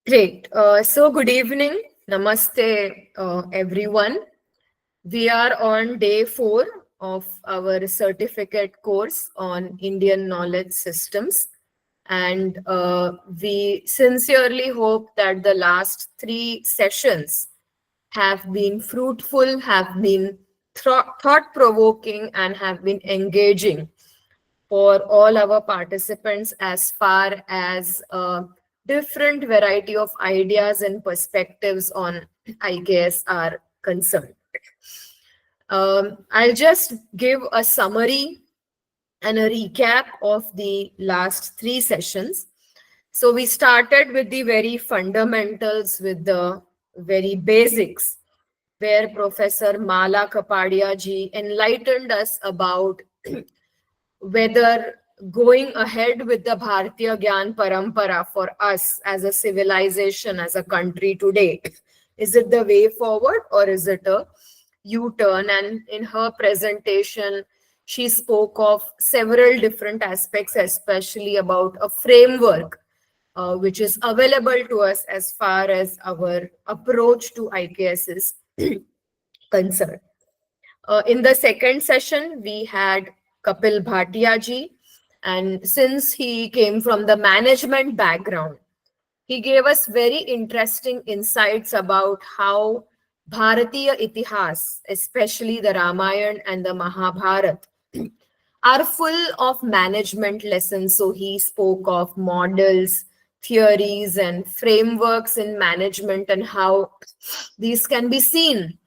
Great. So good evening. Namaste, everyone. We are on day 4 of our certificate course on Indian knowledge systems. And we sincerely hope that the last 3 sessions have been fruitful, have been thought provoking, and have been engaging for all our participants as far as a different variety of ideas and perspectives on IKS are concerned. I'll just give a summary and a recap of the last 3 sessions. So we started with the very fundamentals, with the very basics, where Professor Mala Kapadia ji enlightened us about whether going ahead with the Bharatiya Gyan Parampara for us as a civilization, as a country today, is it the way forward or is it a U-turn? And in her presentation, she spoke of several different aspects, especially about a framework which is available to us as far as our approach to IKS is concerned. In the second session, we had Kapil Bhatia ji, and since he came from the management background, he gave us very interesting insights about how Bharatiya Itihas, especially the Ramayana and the Mahabharata, are full of management lessons. So he spoke of models, theories, and frameworks in management and how these can be seen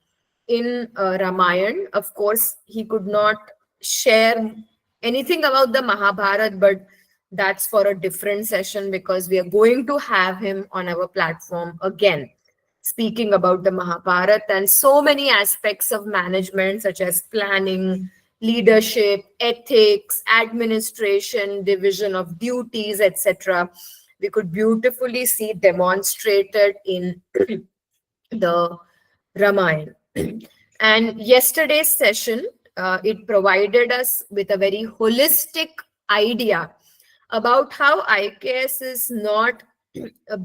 in Ramayana. Of course, he could not share anything about the Mahabharata, but that's for a different session because we are going to have him on our platform again, speaking about the Mahabharata and so many aspects of management, such as planning, leadership, ethics, administration, division of duties, etc. We could beautifully see demonstrated in the Ramayana. And yesterday's session, it provided us with a very holistic idea about how IKS is not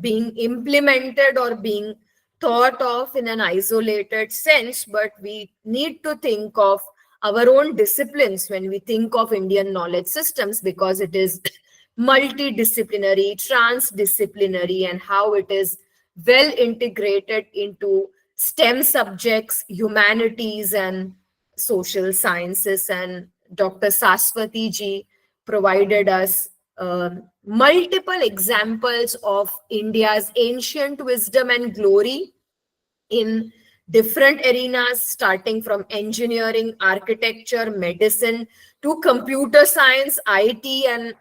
being implemented or being thought of in an isolated sense, but we need to think of our own disciplines when we think of Indian knowledge systems, because it is multidisciplinary, transdisciplinary, and how it is well integrated into STEM subjects, humanities, and social sciences. And Dr. Saswati ji provided us multiple examples of India's ancient wisdom and glory in different arenas, starting from engineering, architecture, medicine, to computer science, IT, and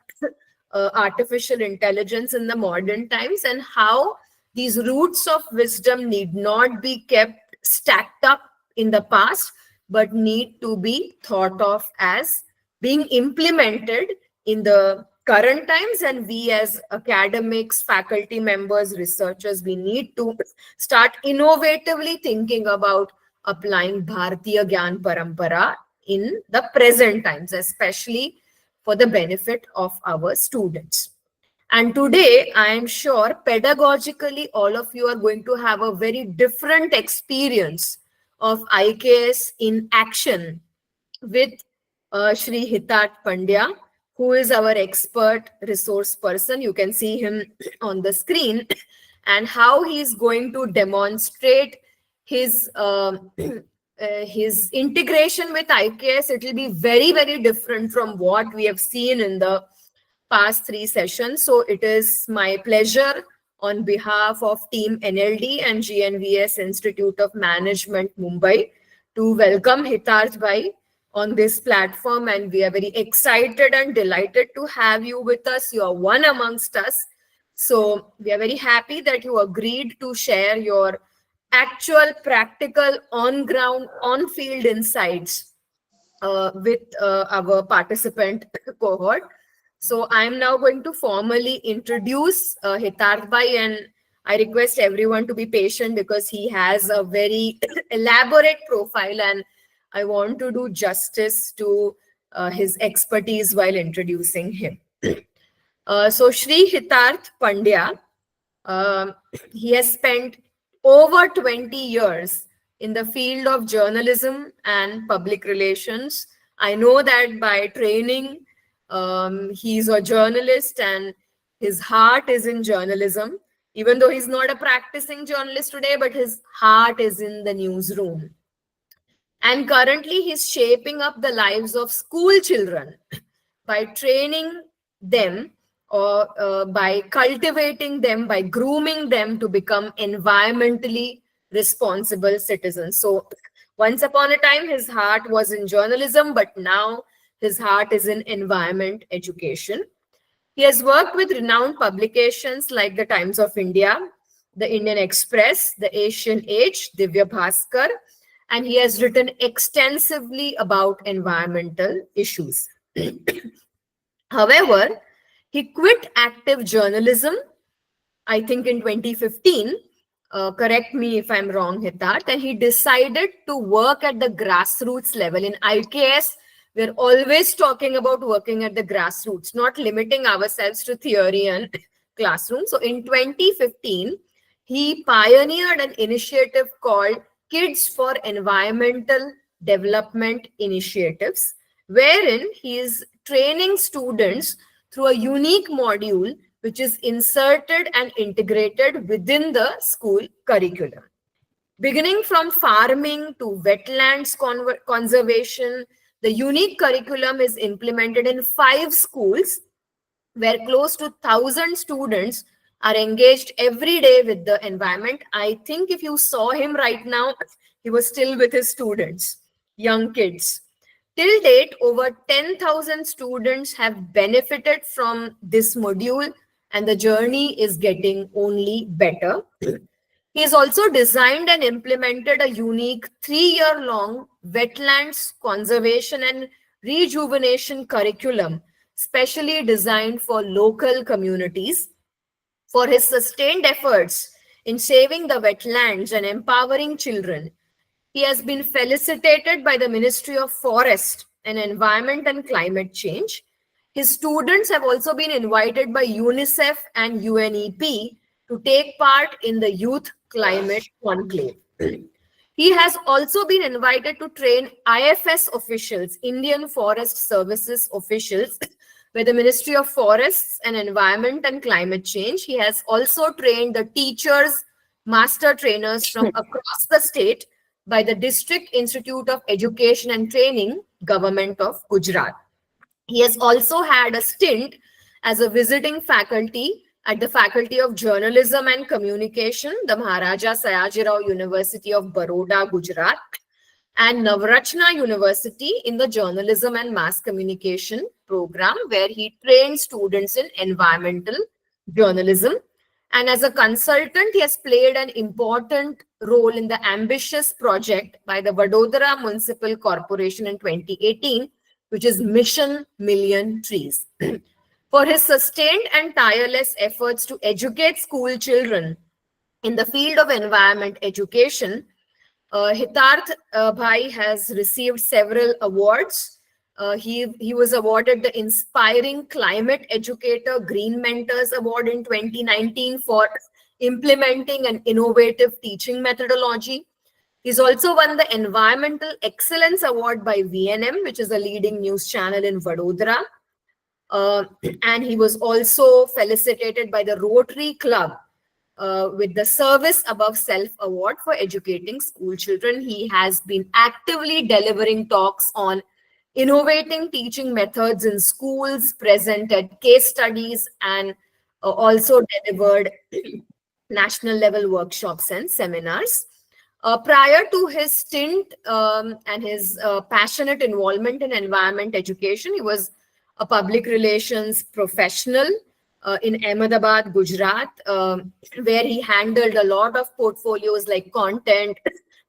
artificial intelligence in the modern times, and how these roots of wisdom need not be kept stacked up in the past, but need to be thought of as being implemented in the current times. And we as academics, faculty members, researchers, we need to start innovatively thinking about applying Bharatiya Gyan Parampara in the present times, especially for the benefit of our students. And today, I am sure pedagogically, all of you are going to have a very different experience of IKS in action with Shri Hitat Pandya, who is our expert resource person. You can see him on the screen, and how he is going to demonstrate his his integration with IKS. It will be very, very different from what we have seen in the past 3 sessions. So it is my pleasure on behalf of Team NLD and GNVS Institute of Management, Mumbai, to welcome Hitarth Bhai on this platform. And we are very excited and delighted to have you with us. You are one amongst us. So we are very happy that you agreed to share your actual, practical, on-ground, on-field insights with our participant cohort. So I'm now going to formally introduce Hitarth Bhai, and I request everyone to be patient because he has a very elaborate profile, and I want to do justice to his expertise while introducing him. So Shri Hitarth Pandya Um, he has spent over 20 years in the field of journalism and public relations. I know that by training, he's a journalist and his heart is in journalism, even though he's not a practicing journalist today, but his heart is in the newsroom. And currently, he's shaping up the lives of school children by training them or by cultivating them, by grooming them to become environmentally responsible citizens. So, once upon a time, his heart was in journalism, but now his heart is in environment education. He has worked with renowned publications like the Times of India, the Indian Express, the Asian Age, Divya Bhaskar, and he has written extensively about environmental issues. However, he quit active journalism, I think in 2015. Correct me if I'm wrong, Hitat. And he decided to work at the grassroots level. In IKS, we're always talking about working at the grassroots, not limiting ourselves to theory and classroom. So in 2015, he pioneered an initiative called Kids for Environmental Development Initiatives, wherein he is training students through a unique module which is inserted and integrated within the school curriculum. Beginning from farming to wetlands conservation, the unique curriculum is implemented in 5 schools where close to 1,000 students are engaged every day with the environment. I think if you saw him right now, he was still with his students, young kids. Till date, over 10,000 students have benefited from this module, and the journey is getting only better. He has also designed and implemented a unique 3-year-long wetlands conservation and rejuvenation curriculum, specially designed for local communities. For his sustained efforts in saving the wetlands and empowering children, he has been felicitated by the Ministry of Forest and Environment and Climate Change. His students have also been invited by UNICEF and UNEP to take part in the Youth Climate Conclave. He has also been invited to train IFS officials, Indian Forest Services officials, with the Ministry of Forests and Environment and Climate Change. He has also trained the teachers, master trainers from across the state by the District Institute of Education and Training, Government of Gujarat. He has also had a stint as a visiting faculty at the Faculty of Journalism and Communication, the Maharaja Sayajirao University of Baroda, Gujarat, and Navrachna University in the Journalism and Mass Communication program, where he trained students in environmental journalism. And as a consultant, he has played an important role in the ambitious project by the Vadodara Municipal Corporation in 2018, which is Mission Million Trees. For his sustained and tireless efforts to educate school children in the field of environment education, Hitarth Bhai has received several awards. He was awarded the Inspiring Climate Educator Green Mentors Award in 2019 for implementing an innovative teaching methodology. He's also won the Environmental Excellence Award by VNM, which is a leading news channel in Vadodara. And he was also felicitated by the Rotary Club with the Service Above Self Award for educating school children. He has been actively delivering talks on innovating teaching methods in schools, presented case studies, and also delivered national level workshops and seminars. Prior to his stint and his passionate involvement in environment education, he was a public relations professional in Ahmedabad, Gujarat, where he handled a lot of portfolios like content,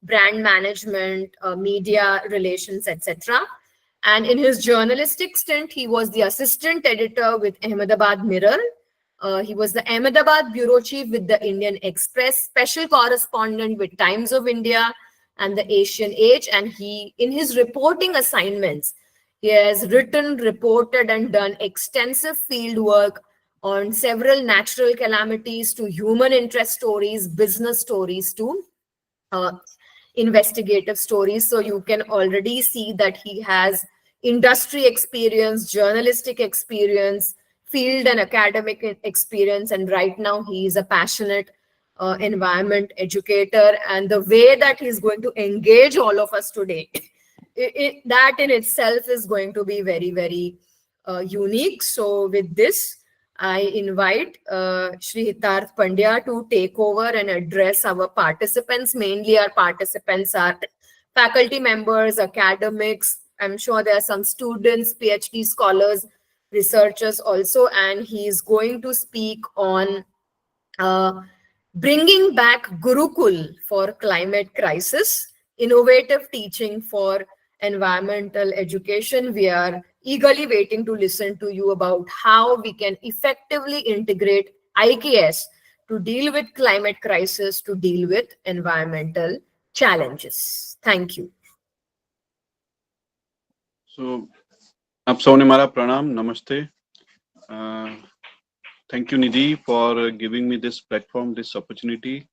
brand management, media relations, etc. And in his journalistic stint, he was the assistant editor with Ahmedabad Mirror. He was the Ahmedabad bureau chief with the Indian Express, special correspondent with Times of India and the Asian Age. And he, in his reporting assignments, he has written, reported, and done extensive field work on several natural calamities to human interest stories, business stories to uh, investigative stories. So you can already see that he has industry experience, journalistic experience, field and academic experience, and right now he is a passionate environment educator. And the way that he's going to engage all of us today, that in itself is going to be very, very unique. So with this, I invite Shri Hitarth Pandya to take over and address our participants. Mainly our participants are faculty members, academics. I'm sure there are some students, PhD scholars, researchers also, and he is going to speak on uh, bringing back Gurukul for climate crisis, innovative teaching for environmental education. We are eagerly waiting to listen to you about how we can effectively integrate IKS to deal with climate crisis, to deal with environmental challenges. Thank you. So, आप सबने मारा प्रणाम, नमस्ते. Thank you, Nidhi, for giving me this platform, this opportunity,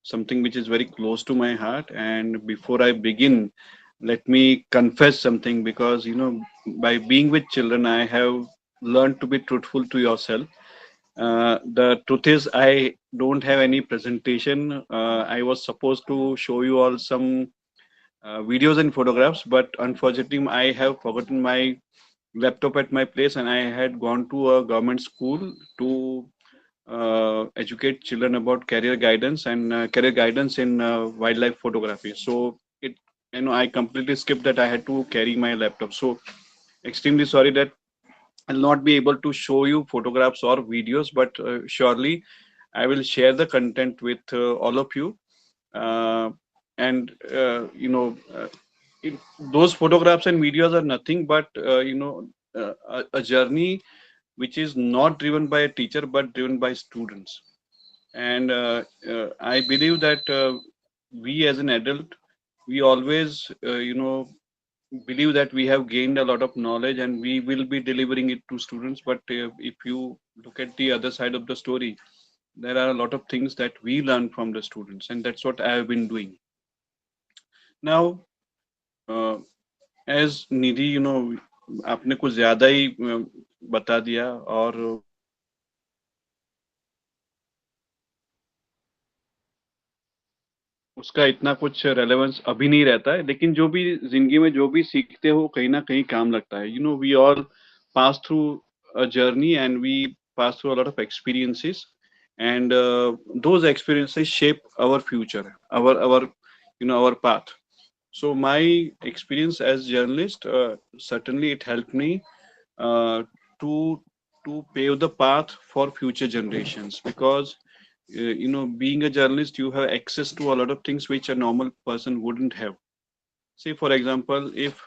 something which is very close to my heart. And before I begin, let me confess something, because by being with children, I have learned to be truthful to yourself. The truth is, I don't have any presentation. I was supposed to show you all some videos and photographs, but unfortunately, I have forgotten my laptop at my place, and I had gone to a government school to educate children about career guidance and career guidance in wildlife photography. So I completely skipped that. I had to carry my laptop. So extremely sorry that I'll not be able to show you photographs or videos, but surely I will share the content with all of you. Uh, and it, those photographs and videos are nothing but a journey which is not driven by a teacher but driven by students. And I believe that we as an adult, we always believe that we have gained a lot of knowledge and we will be delivering it to students. But if you look at the other side of the story, there are a lot of things that we learn from the students, and that's what I have been doing now. uh, as Nidhi, आपने कुछ ज्यादा ही बता दिया, और उसका इतना कुछ relevance अभी नहीं रहता है, लेकिन जो भी जिंदगी में जो भी सीखते हो कहीं ना कहीं काम लगता है. We all pass through a journey and we pass through a lot of experiences, and those experiences shape our future, our path. So my experience as journalist, certainly it helped me uh, to pave the path for future generations, because being a journalist, you have access to a lot of things which a normal person wouldn't have. Say for example, if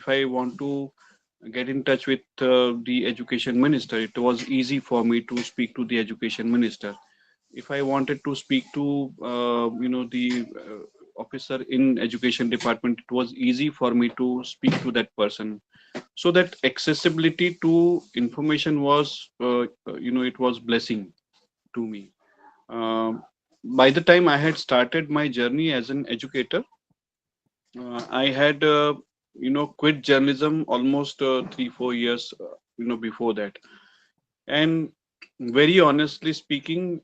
I want to get in touch with the education minister, it was easy for me to speak to the education minister. If I wanted to speak to the officer in education department, it was easy for me to speak to that person. So that accessibility to information was it was blessing to me. By the time I had started my journey as an educator, I had quit journalism almost 3 4 years before that. And very honestly speaking,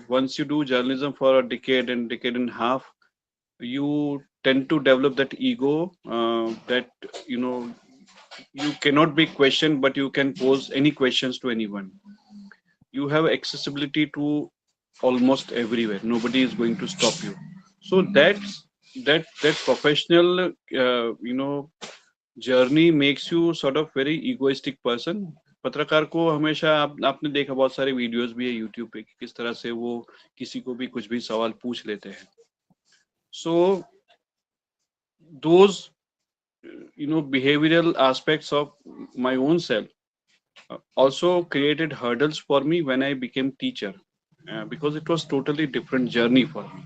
once you do journalism for a decade and a half, you tend to develop that ego, that you know you cannot be questioned, but you can pose any questions to anyone. You have accessibility to almost everywhere. Nobody is going to stop you. So that professional journey makes you sort of very egoistic person. पत्रकार को हमेशा आपने देखा, बहुत सारे videos भी है YouTube पे कि किस तरह से वो किसी को भी कुछ भी सवाल पूछ लेते हैं. So those behavioral aspects of my own self also created hurdles for me when I became teacher, because it was totally different journey for me.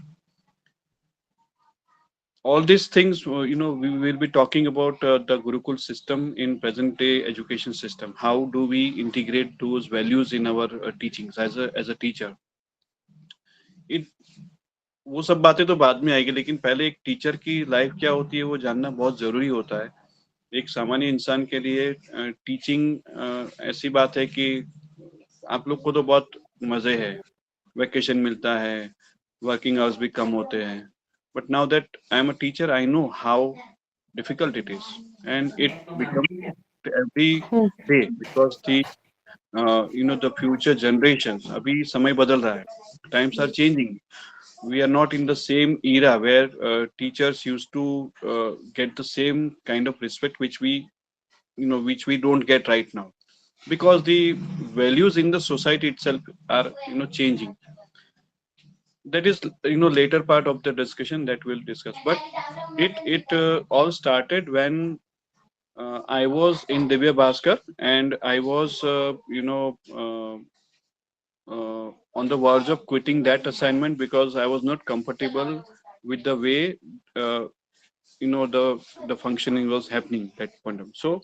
all these things, we will be talking about the Gurukul system in present day education system. How do we integrate those values in our teachings as a teacher? it वो सब बातें तो बाद में आएगी, लेकिन पहले एक टीचर की लाइफ क्या होती है वो जानना बहुत जरूरी होता है। एक सामान्य इंसान के लिए टीचिंग ऐसी बात है कि आप लोग को तो बहुत मजे है, वेकेशन मिलता है, वर्किंग आवर्स भी कम होते हैं, but now that I am a teacher I know how difficult it is, and it becomes every day because the future generations, abhi samay badal raha hai, times are changing. We are not in the same era where teachers used to get the same kind of respect which we don't get right now, because the values in the society itself are changing. That is later part of the discussion that we'll discuss, but it all started when I was in Divya Bhaskar, and I was, on the verge of quitting that assignment because I was not comfortable with the way, uh, the functioning was happening at that point. So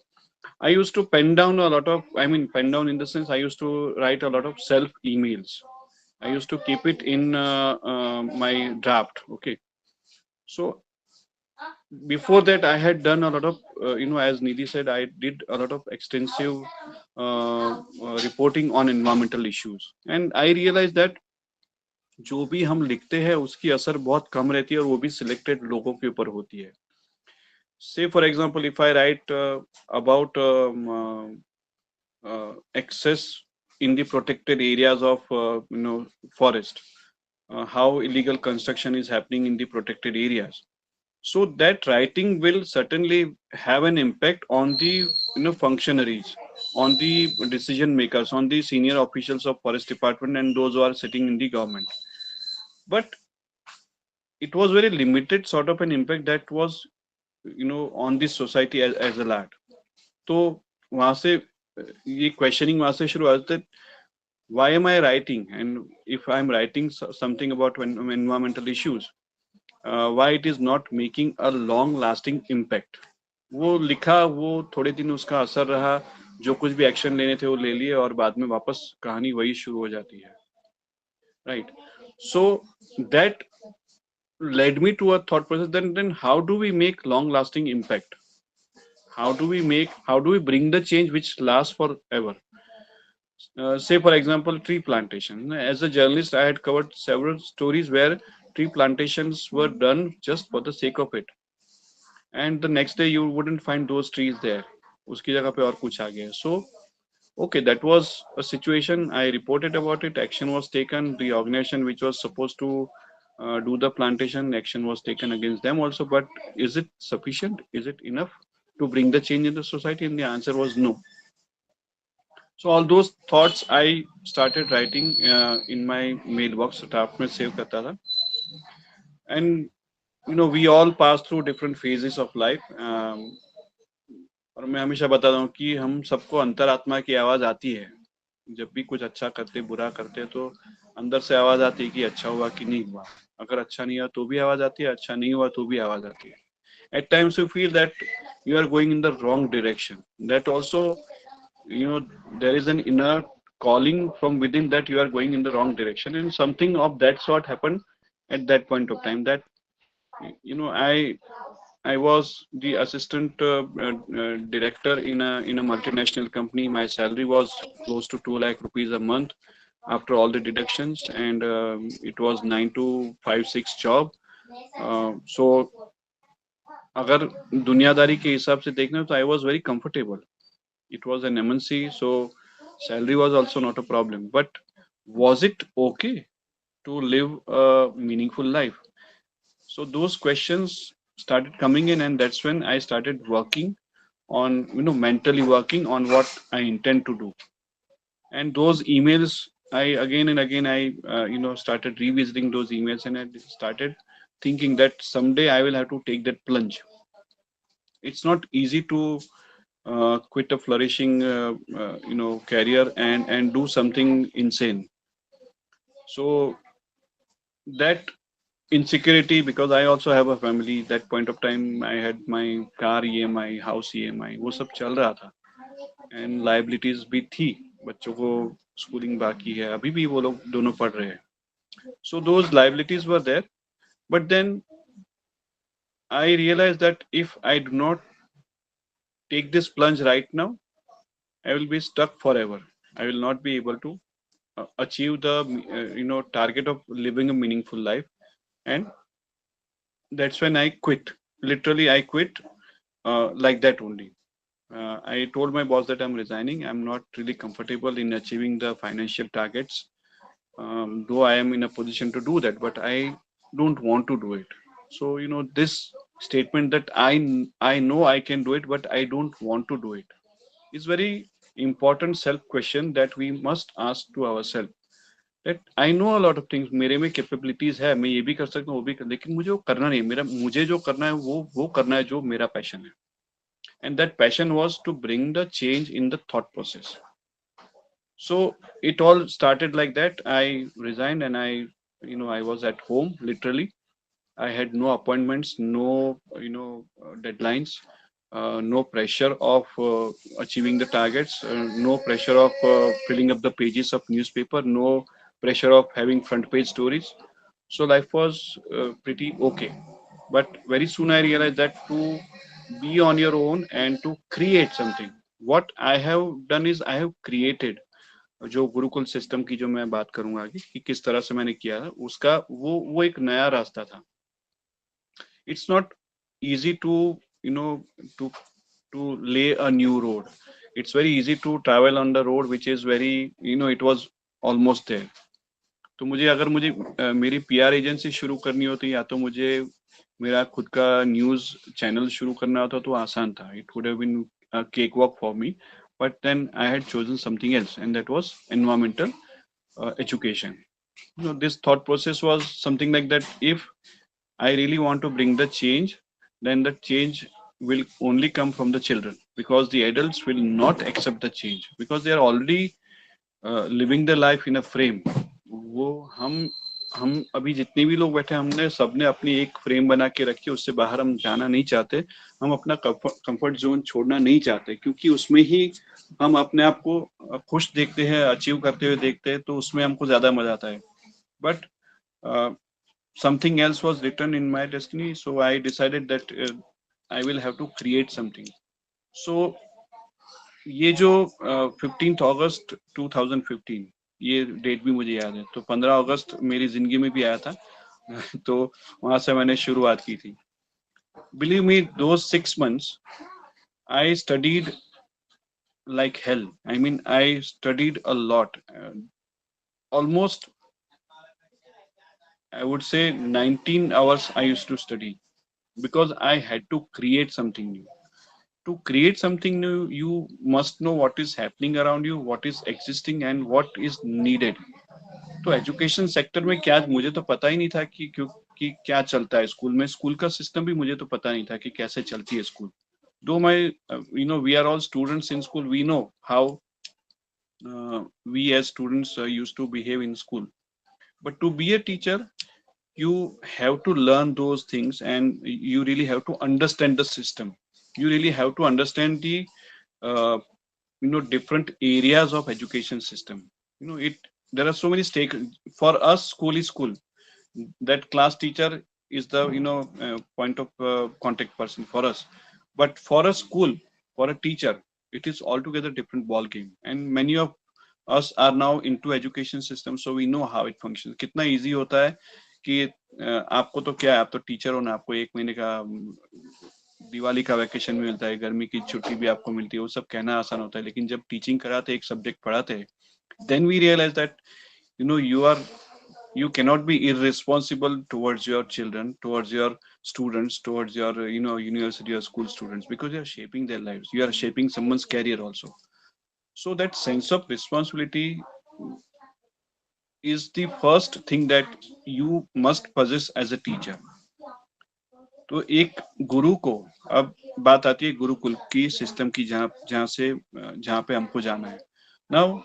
I used to pen down a lot of, I mean, pen down in the sense I used to write a lot of self emails. I used to keep it in my draft. Okay. So before that I had done a lot of, as Nidhi said, I did a lot of extensive reporting on environmental issues, and I realized that जो भी हम लिखते हैं उसकी असर बहुत कम रहती है और वो भी सिलेक्टेड लोगों के ऊपर होती है। Say for example, if I write about excess in the protected areas of forest, how illegal construction is happening in the protected areas, so that writing will certainly have an impact on the functionaries, on the decision makers, on the senior officials of forest department and those who are sitting in the government. But it was very limited sort of an impact that was on this society as a large. तो वहां से ये questioning वहां से शुरू होता है, why am I writing, and if I'm writing something about environmental issues, why it is not making a long lasting impact. वो लिखा, वो थोड़े दिन उसका असर रहा, जो कुछ भी एक्शन लेने थे वो ले लिए और बाद में वापस कहानी वही शुरू हो जाती है, right? So that led me to a thought process, then how do we make long lasting impact? How do we bring the change which lasts forever? Say for example, tree plantation. As a journalist, I had covered several stories where tree plantations were done just for the sake of it, and the next day you wouldn't find those trees there, उसकी जगह पे और कुछ आ गया. So okay, that was a situation. I reported about it, action was taken. The organization which was supposed to do the plantation, action was taken against them also, but is it sufficient, is it enough to bring the change in the society? And the answer was no. So all those thoughts I started writing in my mailbox, draft में save करता था. And we all pass through different phases of life. और मैं हमेशा बताता हूँ कि हम सबको अंतरात्मा की आवाज आती है, जब भी कुछ अच्छा करते बुरा करते तो अंदर से आवाज आती है कि अच्छा हुआ कि नहीं हुआ. अगर अच्छा नहीं हुआ तो भी आवाज आती है, अच्छा नहीं हुआ तो भी आवाज आती है. At times you feel that you are going in the wrong direction. That also, there is an inner calling from within that you are going in the wrong direction, and something of that sort happened at that point of time. That I was the assistant director in a multinational company. My salary was close to 2 lakh rupees a month after all the deductions, and it was 9 to 5 6 job. So, अगर दुनियादारी के हिसाब से देखना तो I was very comfortable. It was an MNC, so salary was also not a problem. But was it okay to live a meaningful life? So those questions started coming in, and that's when I started working on, mentally working on what I intend to do. And those emails, I again and again I started revisiting those emails, and I started thinking that someday I will have to take that plunge. It's not easy to quit a flourishing career and do something insane. So that insecurity because I also have a family. That point of time, I had my car EMI, house EMI, वो सब चल रहा था, and liabilities भी थी. बच्चों को schooling बाकी है, अभी भी वो लोग दोनों पढ़ रहे हैं. So those liabilities were there, but then I realized that if I do not take this plunge right now, I will be stuck forever. I will not be able to achieve the target of living a meaningful life, and that's when I quit. Literally, I quit like that only. I told my boss that I'm resigning. I'm not really comfortable in achieving the financial targets, though I am in a position to do that, but I don't want to do it. So this statement that I know I can do it, but I don't want to do it is very important self question that we must ask to ourselves. That I know a lot of things, मेरे में capabilities है, मैं ये भी कर सकता हूँ वो भी कर, लेकिन मुझे वो करना नहीं है. मुझे जो करना है वो करना है जो मेरा passion है. And that passion was to bring the change in the thought process. So it all started like that. I resigned and I was at home literally. I had no appointments, no deadlines, no pressure of achieving the targets, no pressure of filling up the pages of newspaper, no pressure of having front page stories. So life was pretty okay. But very soon I realized that to be on your own and to create something. What I have done is I have created जो Gurukul system की जो मैं बात करूंगा आगे कि किस तरह से मैंने किया है उसका वो एक नया रास्ता था. It's not easy to you know to lay a new road. It's very easy to travel on the road which is very it was almost there. तो मुझे मेरी पीआर एजेंसी शुरू करनी होती या तो मुझे मेरा खुद का न्यूज चैनल शुरू करना होता तो आसान था. It would have been a cakewalk for me, but then I had chosen something else, and that was environmental education. This thought process was something like that. If I really want to bring the change, then the change will only come from the children, because the adults will not accept the change because they are already living their life in a frame. वो हम अभी जितने भी लोग बैठे हमने सबने अपनी एक फ्रेम बना के रखी है, उससे बाहर हम जाना नहीं चाहते. हम अपना कंफर्ट जोन छोड़ना नहीं चाहते क्योंकि उसमें ही हम अपने आप को खुश देखते हैं, अचीव करते हुए देखते हैं, तो उसमें हमको ज्यादा मजा आता है. But something else was written in my destiny, so I decided that I will have to create something. So ये जो 15th अगस्त 2015, ये डेट भी मुझे याद है. तो 15 अगस्त मेरी जिंदगी में भी आया था. तो वहां से मैंने शुरुआत की थी. Believe me, those 6 months I studied like hell. I mean, I studied a lot. Almost, I would say 19 hours I used to study because I had to create something new. To create something new, you must know what is happening around you, what is existing, and what is needed. तो education sector में क्या, मुझे तो पता ही नहीं था कि क्या चलता है स्कूल में. स्कूल का सिस्टम भी मुझे तो पता नहीं था कि कैसे चलती है school. Though my we are all students in school, we know how we as students used to behave in school. But to be a teacher, you have to learn those things, and you really have to understand the system. You really have to understand the uh, different areas of education system. It there are so many stake. For us, school is school. That class teacher is the point of contact person for us. But for a school, for a teacher, it is altogether different ball game. And many of us are now into education system, so we know how it functions. कितना easy होता है कि आपको तो क्या है, आप तो टीचर हो ना, आपको 1 महीने का दिवाली का वैकेशन भी मिलता है, गर्मी की छुट्टी भी आपको मिलती है, वो सब कहना आसान होता है. लेकिन जब टीचिंग कराते, एक सब्जेक्ट पढ़ाते, then we realize that you cannot be irresponsible towards your children, towards your students, towards your university or school students, because you are shaping their lives, you are shaping someone's career also. So that sense of responsibility is the first thing that you must possess as a teacher. तो एक गुरु को, अब बात आती है गुरुकुल की system की, जहाँ पे हमको जाना है. Now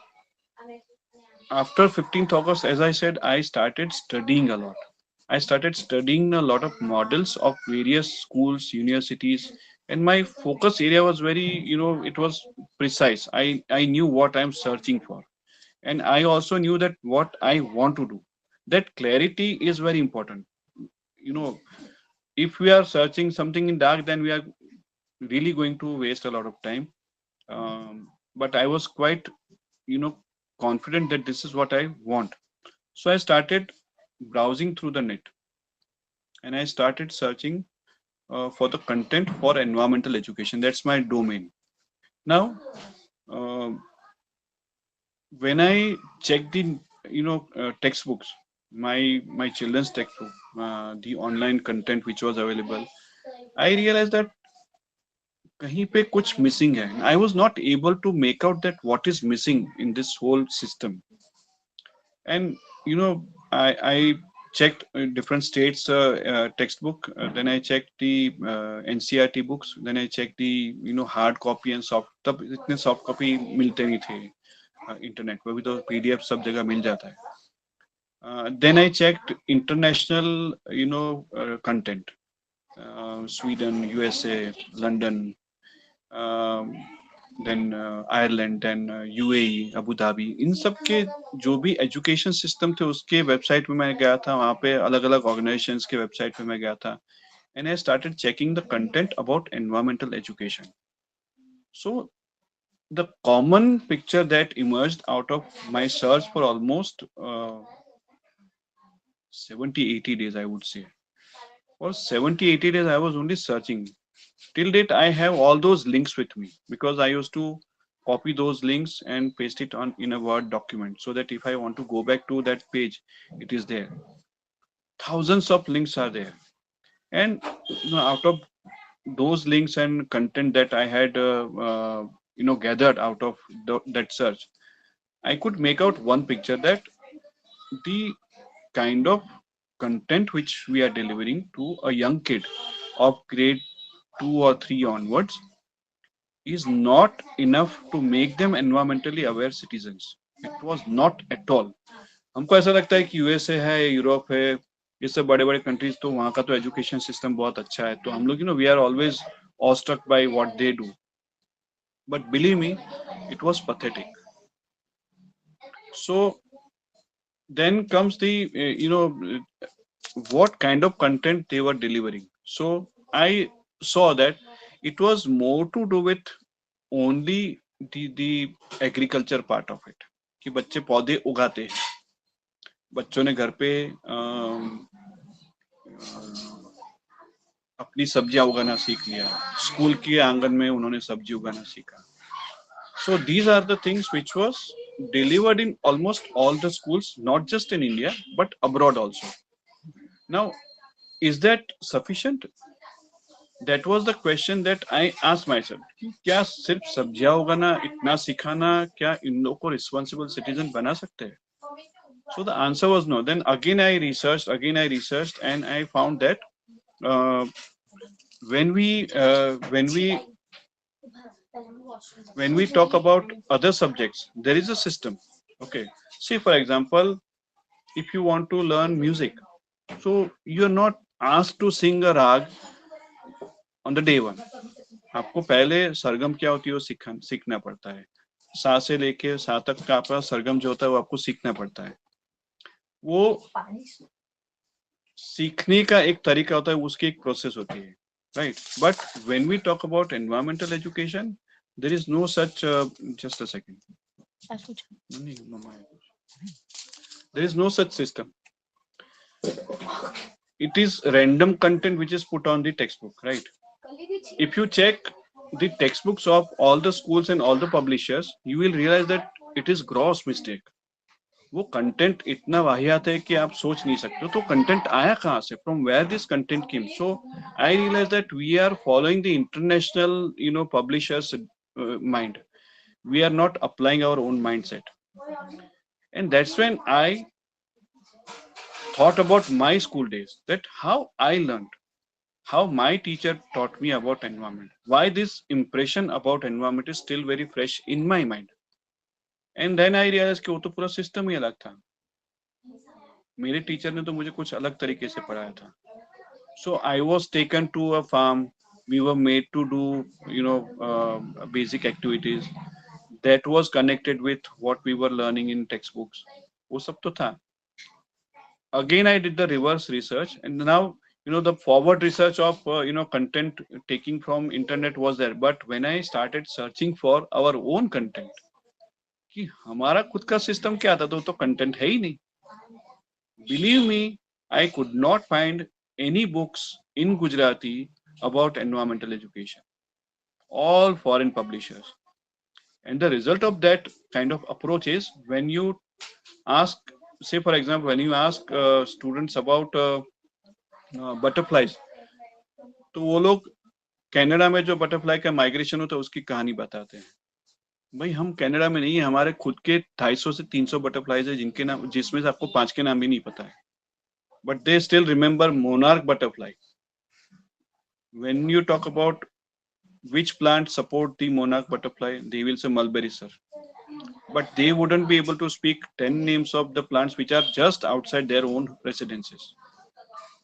after 15th August, as I said, I started studying a lot. I started studying a lot of models of various schools, universities, and my focus area was very, it was precise. I knew what I'm searching for, and I also knew that what I want to do. That clarity is very important. You know, if we are searching something in dark, then we are really going to waste a lot of time. But I was quite, you know, confident that this is what I want. So I started browsing through the net and I started searching for the content for environmental education. That's my domain. Now, uh, when I check the textbooks, my children's textbook, the online content which was available, I realized that कहीं पे कुछ missing है. I was not able to make out that what is missing in this whole system. And you know, I checked different states textbook, then I checked the NCRT books, then I checked the hard copy and soft. तब इतने soft copy मिलते नहीं थे internet पे, अभी तो PDF सब जगह मिल जाता है. Then I checked international content, Sweden, USA, London, um, then Ireland, then UAE, Abu Dhabi, इन सब के जो भी एजुकेशन सिस्टम थे उसके वेबसाइट पे मैं गया था. वहां पे अलग अलग ऑर्गेनाइजेशंस के वेबसाइट पे मैं गया था. And I started checking the content about environmental education. So the common picture that emerged out of my search for almost 70-80 days, I would say. For 70-80 days I was only searching. Till date I have all those links with me because I used to copy those links and paste it on in a Word document, so that if I want to go back to that page, it is there. Thousands of links are there. And out of those links and content that I had gathered out of that search, I could make out one picture that the kind of content which we are delivering to a young kid of grade 2 or 3 onwards is not enough to make them environmentally aware citizens. It was not at all. हमको ऐसा लगता है कि USA है, Europe है, ये सब बड़े बड़े कंट्रीज, तो वहाँ का तो एजुकेशन सिस्टम बहुत अच्छा है, तो हम लोग we are always awestruck by what they do. But believe me, it was pathetic. So then comes the what kind of content they were delivering. So I saw that it was more to do with only the agriculture part of it, कि बच्चे पौधे उगाते हैं, बच्चों ने घर पे अपनी सब्जियां उगाना सीख लिया, स्कूल के आंगन में उन्होंने सब्जी उगाना सीखा. So these are the things which was delivered in almost all the schools, not just in India but abroad also. Now, is that sufficient? That was the question that I asked myself. क्या सिर्फ सब्जियां उगाना, इतना सिखाना, क्या इन लोगों को responsible citizen बना सकते हैं? So the answer was no. Then again I researched, and I found that uh, when we talk about other subjects, there is a system. Okay, see for example, if you want to learn music, so you are not asked to sing a rag on the day one. आपको पहले सरगम क्या होती है वो सीखना पड़ता है. सा से लेके सा तक का आपका सरगम जो होता है वो आपको सीखना पड़ता है. वो सीखने का एक तरीका होता है, उसकी एक प्रोसेस होती है, right? But when we talk about environmental education, there is no such just a second. There is no such system. It is random content which is put on the textbook, right? If you check the textbooks of all the schools and all the publishers, you will realize that it is gross mistake. वो content इतना वाहियात है कि आप सोच नहीं सकते. तो कंटेंट आया कहाँ से? From where this content came? So I realise that we are following the international publishers mind. We are not applying our own mindset. And that's when I thought about my school days, that how I learned, how my teacher taught me about environment, why this impression about environment is still very fresh in my mind. And then I realized कि वो तो पूरा system ही अलग था. मेरे teacher ने तो मुझे कुछ अलग तरीके से पढ़ाया था. So I was taken to a farm. We were made to do, basic activities that was connected with what we were learning in textbooks. वो सब तो था. Again, I did the reverse research, and now the forward research of content taking from internet was there. But when I started searching for our own content, कि हमारा खुद का system क्या था, तो कंटेंट है ही नहीं. Believe me, I could not find any books in Gujarati about environmental education. All foreign publishers. And the result of that kind of approach is when you ask, say for example, when you ask students about butterflies, तो वो लोग Canada में जो butterfly का migration होता है उसकी कहानी बताते हैं. भाई हम कनाडा में नहीं है, हमारे खुद के 250 से 300 बटरफ्लाईज है जिनके नाम, जिसमें से आपको 5 के नाम भी नहीं पता है. But they still remember monarch butterfly. When you talk about which plant support the monarch butterfly, they will say mulberry, sir. But they wouldn't be able to speak 10 names of the plants which are just outside their own residences.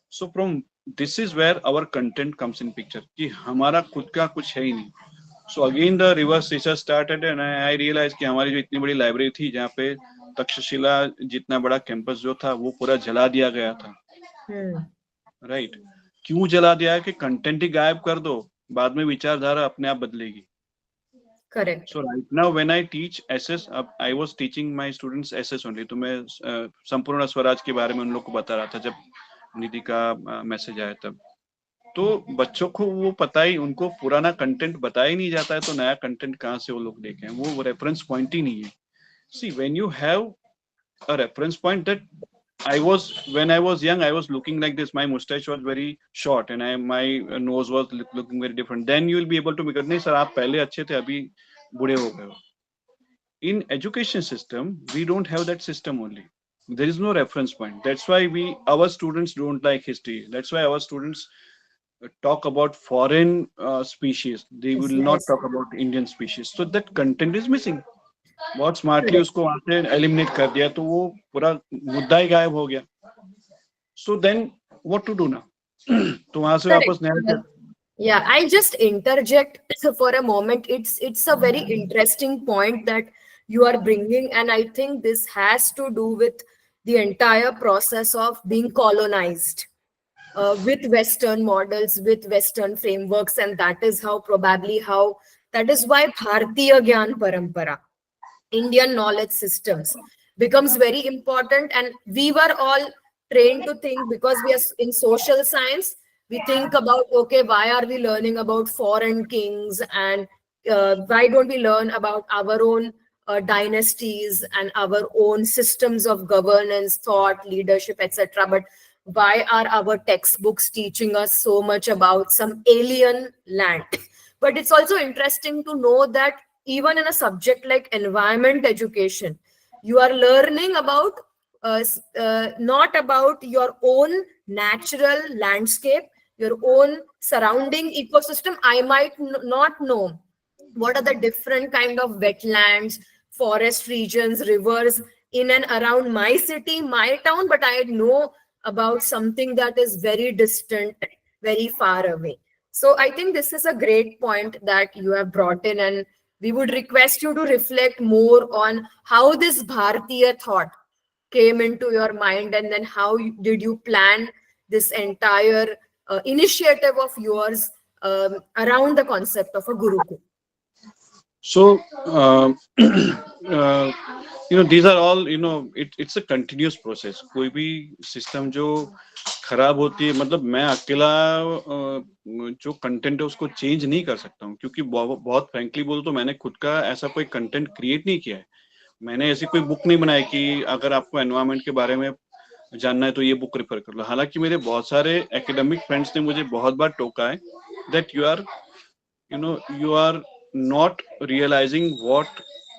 So from this is where our content comes in picture. कि हमारा खुद का कुछ है ही नहीं. So again the reverse research started and I realized कि हमारी जो इतनी बड़ी लाइब्रेरी थी जहाँ पे तक्षशिला जितना बड़ा कैंपस जो था वो पूरा जला दिया गया था. राइट. क्यों जला दिया है कि कंटेंट ही गायब कर दो, बाद में विचारधारा अपने आप बदलेगी. Correct. So right now when I teach SS, अब I was teaching my students SS only, तो मैं संपूर्ण स्वराज के बारे में उन लोग को बता रहा था जब निधि का मैसेज आया तब. तो बच्चों को वो पता ही, उनको पुराना कंटेंट बताया ही नहीं जाता है, तो नया कंटेंट कहाँ से वो लोग देखें, वो रेफरेंस पॉइंट ही नहीं है. See when you have a reference point that when I was young, I was looking like this. My mustache was very short and my nose was looking very different. Then you will be able to make नहीं sir आप पहले अच्छे थे अभी बूढ़े हो गए हो. In education system, we don't have that system only. There is no reference point. That's why our students don't like history. That's why our students talk about foreign species. They will not Yes. talk about Indian species. So that content is missing. बहुत smartly उसको वहां से eliminate कर दिया तो वो पूरा मुद्दा ही गायब हो गया. So then what to do now. तो वहां से वापस नया. Yeah, I just interject for a moment. It's a very interesting point that you are bringing, and I think this has to do with the entire process of being colonized with Western models, with Western frameworks, and that is that is why Bharatiya Gyan Parampara, Indian knowledge systems, becomes very important. And we were all trained to think, because we are in social science, we think about, okay, why are we learning about foreign kings, and why don't we learn about our own dynasties and our own systems of governance, thought, leadership, etc. But why are our textbooks teaching us so much about some alien land? But it's also interesting to know that even in a subject like environment education, you are learning about not about your own natural landscape, your own surrounding ecosystem. I might not know what are the different kind of wetlands, forest regions, rivers in and around my city, my town, but I know about something that is very distant, very far away. So I think this is a great point that you have brought in, and we would request you to reflect more on how this Bharatiya thought came into your mind, and then how did you plan this entire initiative of yours around the concept of a Gurukul. So, these are all, it's a continuous process. कोई भी system जो खराब होती है, मतलब मैं अकेला जो कंटेंट है उसको चेंज नहीं कर सकता हूँ, क्योंकि बहुत फ्रेंकली बोलूं तो मैंने खुद का ऐसा कोई कंटेंट क्रिएट नहीं किया है. मैंने ऐसी कोई बुक नहीं बनाई कि अगर आपको एनवायरनमेंट के बारे में जानना है तो ये बुक रेफर कर लो. हालांकि मेरे बहुत सारे एकेडमिक फ्रेंड्स ने मुझे बहुत बार टोका है that you are not realizing what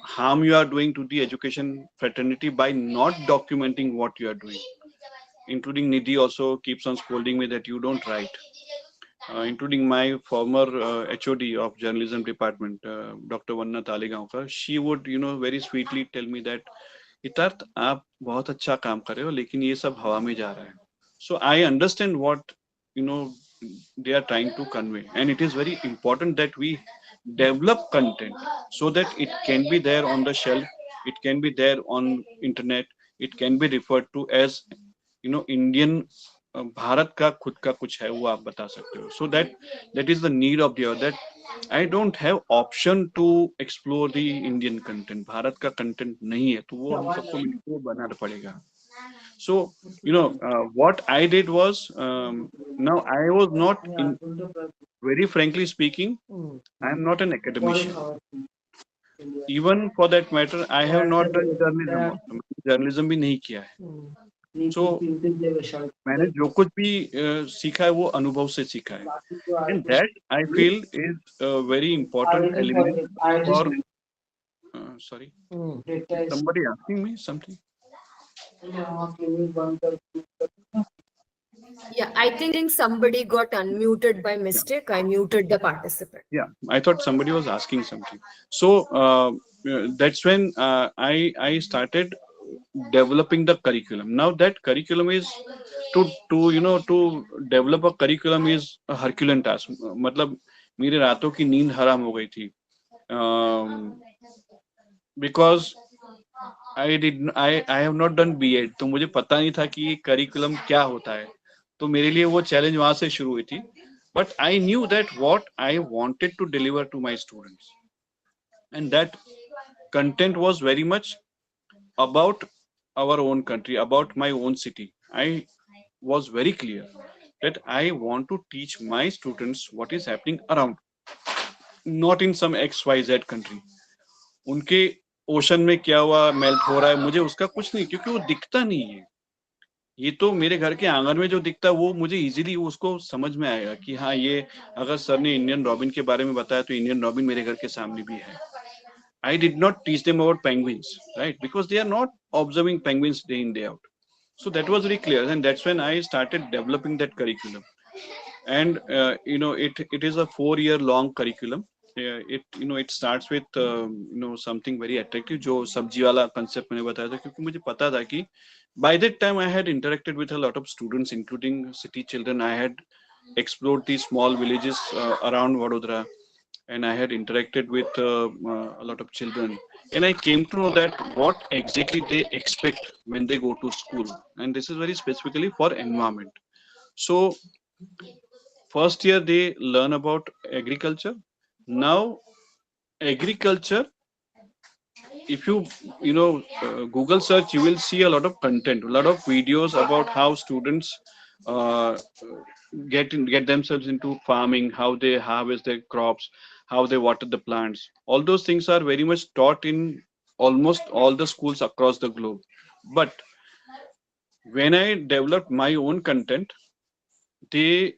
harm you are doing to the education fraternity by not documenting what you are doing. Including Nidhi also keeps on scolding me that you don't write. Including my former HOD of journalism department, Dr. Vanna Talegaonkar, she would, very sweetly tell me that हितार्थ आप बहुत अच्छा काम कर रहे हो लेकिन ये सब हवा में जा रहा है. So I understand what you know they are trying to convey, and it is very important that we develop content so that it can be there on the shelf, it can be there on internet, it can be referred to as Indian. Bharat का खुद का कुछ है वो आप बता सकते हो. So that is the need of the hour, that I don't have option to explore the Indian content. Bharat का content नहीं है तो वो हम सबको मिलकर बनाना पड़ेगा. So what I did was, now I was not in, very frankly speaking, I am not an academician. Even for that matter, I have not done journalism also. Journalism भी नहीं किया है. So मैंने जो कुछ भी सीखा है वो अनुभव से सीखा है. And that I feel is a very important element for. Sorry, somebody asking me something. Yeah, I think somebody got unmuted by mistake. I muted the participant. Yeah, I thought somebody was asking something. So that's when I started developing the curriculum. Now that curriculum is to develop a curriculum is a Herculean task. मतलब मेरे रातों की नींद हराम हो गई थी. Because I have not done B.Ed, तो मुझे पता नहीं था कि ये करिकुलम क्या होता है. तो मेरे लिए वो चैलेंज वहां से शुरू हुई थी. But I knew that what I wanted to deliver to my students, and that content was very much about our own country, about my own city. I was very clear that I want to teach my students what is happening around, not in some XYZ country. उनके ocean में क्या हुआ, melt हो रहा है, मुझे उसका कुछ नहीं, क्योंकि वो दिखता नहीं है. ये तो मेरे घर के आंगन में जो दिखता है वो मुझे इजीली उसको समझ में आएगा कि हाँ, ये अगर सर ने इंडियन रॉबिन के बारे में बताया तो इंडियन रॉबिन मेरे घर के सामने भी है. I did not teach them about penguins, right? Because they are not observing penguins day in day out. So that was very clear, and that's when I started developing that curriculum. And it is a 4-year long curriculum. It starts with something very attractive, जो सब्जी वाला concept मैंने बताया था, क्योंकि मुझे पता था कि by that time I had interacted with a lot of students, including city children. I had explored these small villages around Vadodara, and I had interacted with a lot of children, and I came to know that what exactly they expect when they go to school, and this is very specifically for environment. So first year they learn about agriculture. Now agriculture, if you Google search, you will see a lot of content, a lot of videos about how students uh, get themselves into farming, how they harvest their crops, how they water the plants. All those things are very much taught in almost all the schools across the globe. But when I developed my own content, they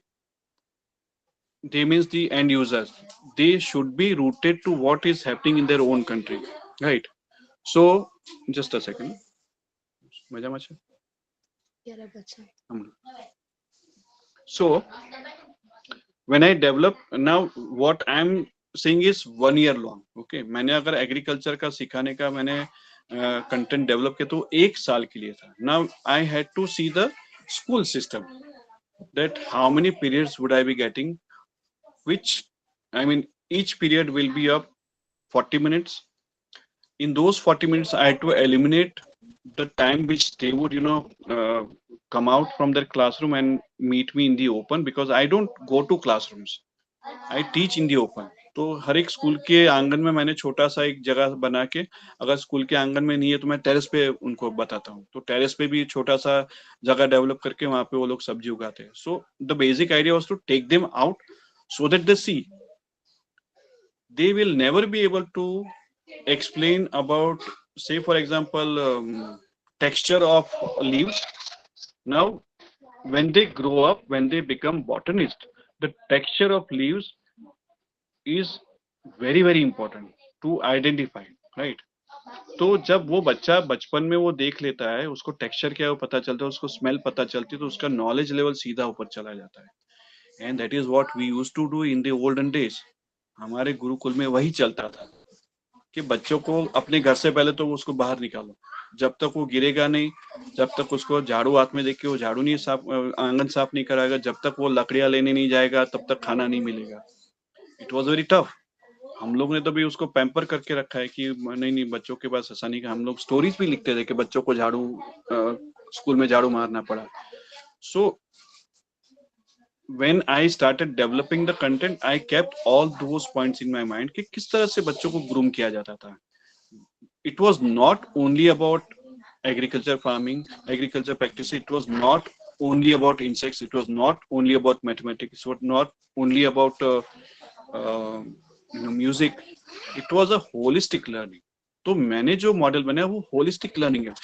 they means the end users, they should be rooted to what is happening in their own country, right? So just a second. मजा मचा. So when I develop, now what I'm saying is 1 year long. Okay, मैंने अगर agriculture का सिखाने का मैंने content develop किया तो 1 साल के लिए था. Now I had to see the school system, that how many periods would I be getting, which, I mean, each period will be of 40 minutes. In those 40 minutes, I had to eliminate the time which they would, come out from their classroom and meet me in the open, because I don't go to classrooms. I teach in the open. तो हर एक school के आंगन में मैंने छोटा सा एक जगह बना के, अगर स्कूल के आंगन में नहीं है तो मैं टेरेस पे उनको बताता हूँ. तो टेरेस पे भी छोटा सा जगह डेवलप करके वहां पे वो लोग सब्जी उगाते हैं. So the basic idea was to take them out so that they see. They will never be able to explain about, say for example, texture of leaves. Now when they grow up, when they become botanist, the texture of leaves is very very important to identify, right? तो जब वो बच्चा बचपन में वो देख लेता है, उसको टेक्सचर क्या है वो पता चलता है, उसको स्मेल पता चलती है, तो उसका नॉलेज लेवल सीधा ऊपर चला जाता है. And that is what we used to do in the olden days. हमारे गुरुकुल में वही चलता था कि बच्चों को अपने घर से पहले तो उसको बाहर निकालो, जब तक वो गिरेगा नहीं, जब तक उसको झाड़ू हाथ में देके वो झाड़ू नहीं साफ, आंगन साफ नहीं कराएगा, जब तक वो लकड़ियां लेने नहीं जाएगा, तब तक खाना नहीं मिलेगा. It was very tough. हम लोग ने तो भी उसको पैम्पर करके रखा है कि नहीं नहीं बच्चों के पास ऐसा नहीं. कि हम लोग स्टोरीज भी लिखते थे कि बच्चों को झाड़ू स्कूल में झाड़ू मारना पड़ा. सो when I started developing the content, I kept all those points in my mind कि किस तरह से बच्चों को ग्रूम किया जाता था. It was not only about agriculture farming, agriculture practice. It was not only about insects. It was not only about mathematics. It was not only about uh, music. It was a holistic learning. तो मैंने जो model बनाया वो holistic learning है.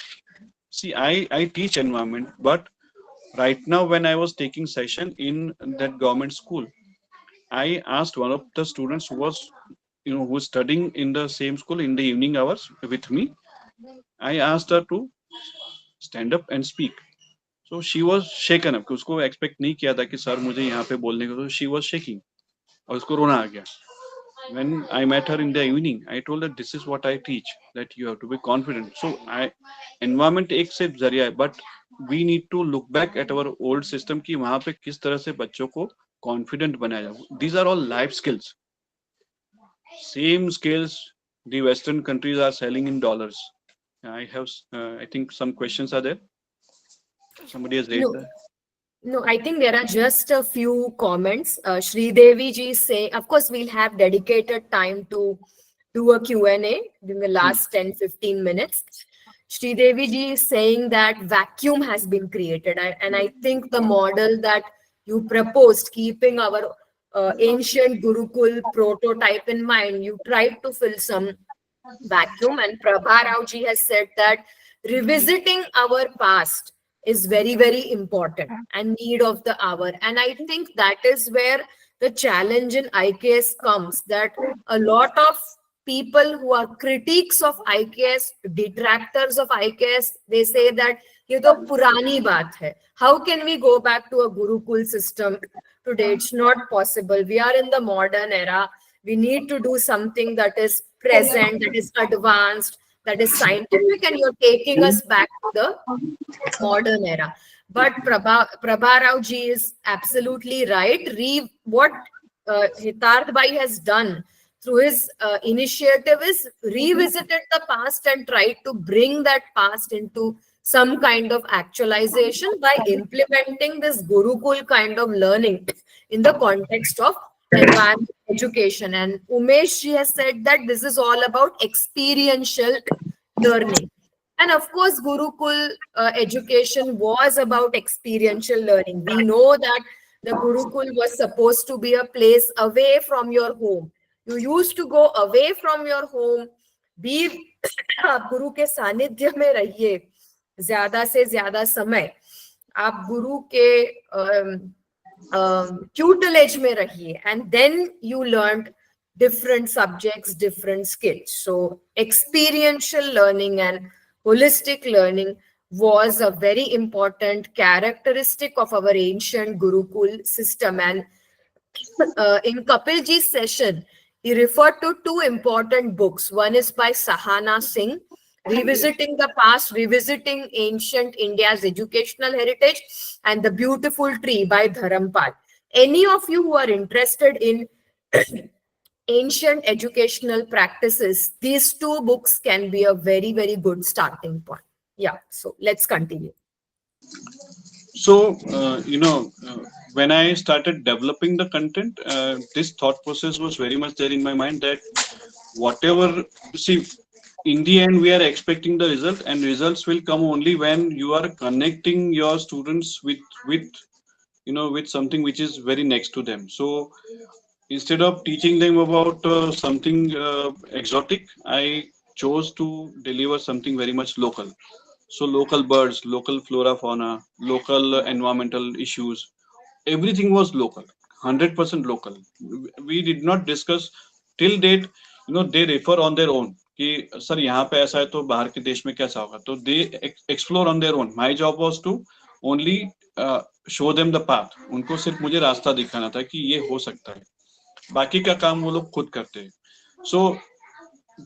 See, I teach environment, but right now when I was taking session in that government school, I asked one of the students who was who was studying in the same school in the evening hours with me. I asked her to stand up and speak. So she was shaken up. उसको expect नहीं किया था कि sir मुझे यहाँ पे बोलने को. So she was shaking. और उसको रोना आ गया. When I met her in the evening, I told her this is what I teach, that you have to be confident. So environment एक से जरिया है, but we need to look back at our old system कि वहाँ पे किस तरह से बच्चों को confident बनाया जाए. These are all life skills. Same skills the Western countries are selling in dollars. I have, I think some questions are there. Somebody has raised that. No, I think there are just a few comments. Shri Devi ji say, of course, we'll have dedicated time to do a Q&A during the last 10-15 minutes. Shri Devi ji is saying that vacuum has been created. And I think the model that you proposed, keeping our ancient Gurukul prototype in mind, you tried to fill some vacuum. And Prabha Rao ji has said that revisiting our past is very, very important and need of the hour. And I think that is where the challenge in IKS comes, that a lot of people who are critics of IKS, detractors of IKS, they say that ये तो पुरानी बात है. How can we go back to a Gurukul system today? It's not possible. We are in the modern era. We need to do something that is present, that is advanced, that is scientific, and you're taking us back to the modern era. But Prabha Rao ji is absolutely right. What Hitarth Bhai has done through his initiative is revisited the past and tried to bring that past into some kind of actualization by implementing this Gurukul kind of learning in the context of environment education. And Umesh ji has said that this is all about experiential learning. And of course, Gurukul education was about experiential learning. We know that the Gurukul was supposed to be a place away from your home. You used to go away from your home, be आप गुरु के सानिध्य में रहिए ज्यादा से ज्यादा समय, आप गुरु के tutelage में रहिए, and then you learned different subjects, different skills. So experiential learning and holistic learning was a very important characteristic of our ancient Gurukul system. And in Kapil ji's session, he referred to two important books. One is by Sahana Singh, Revisiting the Past, Revisiting Ancient India's Educational Heritage, and The Beautiful Tree by Dharampal. Any of you who are interested in ancient educational practices, these two books can be a very, very good starting point. Yeah, so let's continue. So, when I started developing the content, this thought process was very much there in my mind that whatever, see, in the end, we are expecting the result, and results will come only when you are connecting your students with something which is very next to them. So instead of teaching them about something exotic, I chose to deliver something very much local. So local birds, local flora, fauna, local environmental issues, everything was local, 100% local. We did not discuss till date. They refer on their own कि sir यहाँ पे ऐसा है तो बाहर के देश में कैसा होगा. तो they explore on their own. My job was to only show them the path. उनको सिर्फ मुझे रास्ता दिखाना था कि ये हो सकता है. बाकी का काम वो लोग खुद करते हैं. So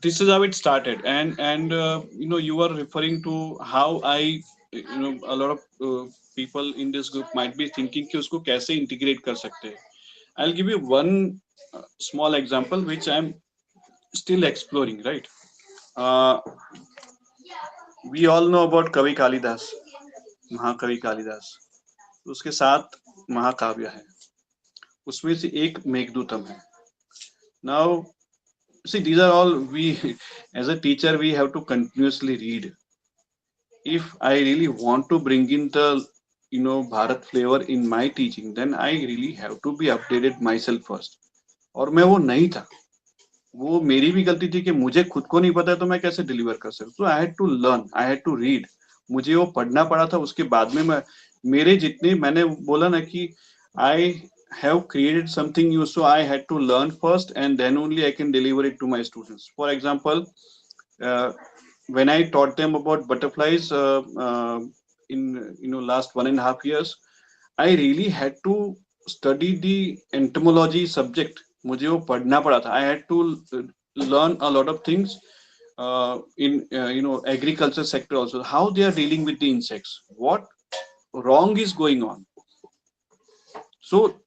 this is how it started. And you know, you are referring to how I, you know, a lot of people in this group might be thinking कि उसको कैसे integrate कर सकते हैं. I'll give you one small example which I'm still exploring, right? uh, we all know about कवि कालिदास, महाकवि कालिदास. उसके 7 महाकाव्य हैं, उसमें से एक मेघदूतम है. Now see, these are all we as a teacher we have to continuously read. If I really want to bring in the, you know, Bharat flavor in my teaching, then I really have to be updated myself first. और मैं वो नहीं था. वो मेरी भी गलती थी कि मुझे खुद को नहीं पता है तो मैं कैसे डिलीवर कर सकता. तो I had to learn, I had to read. मुझे वो पढ़ना पड़ा था. उसके बाद में मैं, मेरे जितने, मैंने बोला ना कि आई have created something new, so I had to learn first and then only I can deliver it to my students. For example, uh, when I taught them about butterflies in, you know, last 1.5 years, I really had to study the entomology subject. मुझे वो पढ़ना पड़ा था. I had to learn a lot of things in you know, agriculture sector also, how they are dealing with the insects, what wrong is going on. So,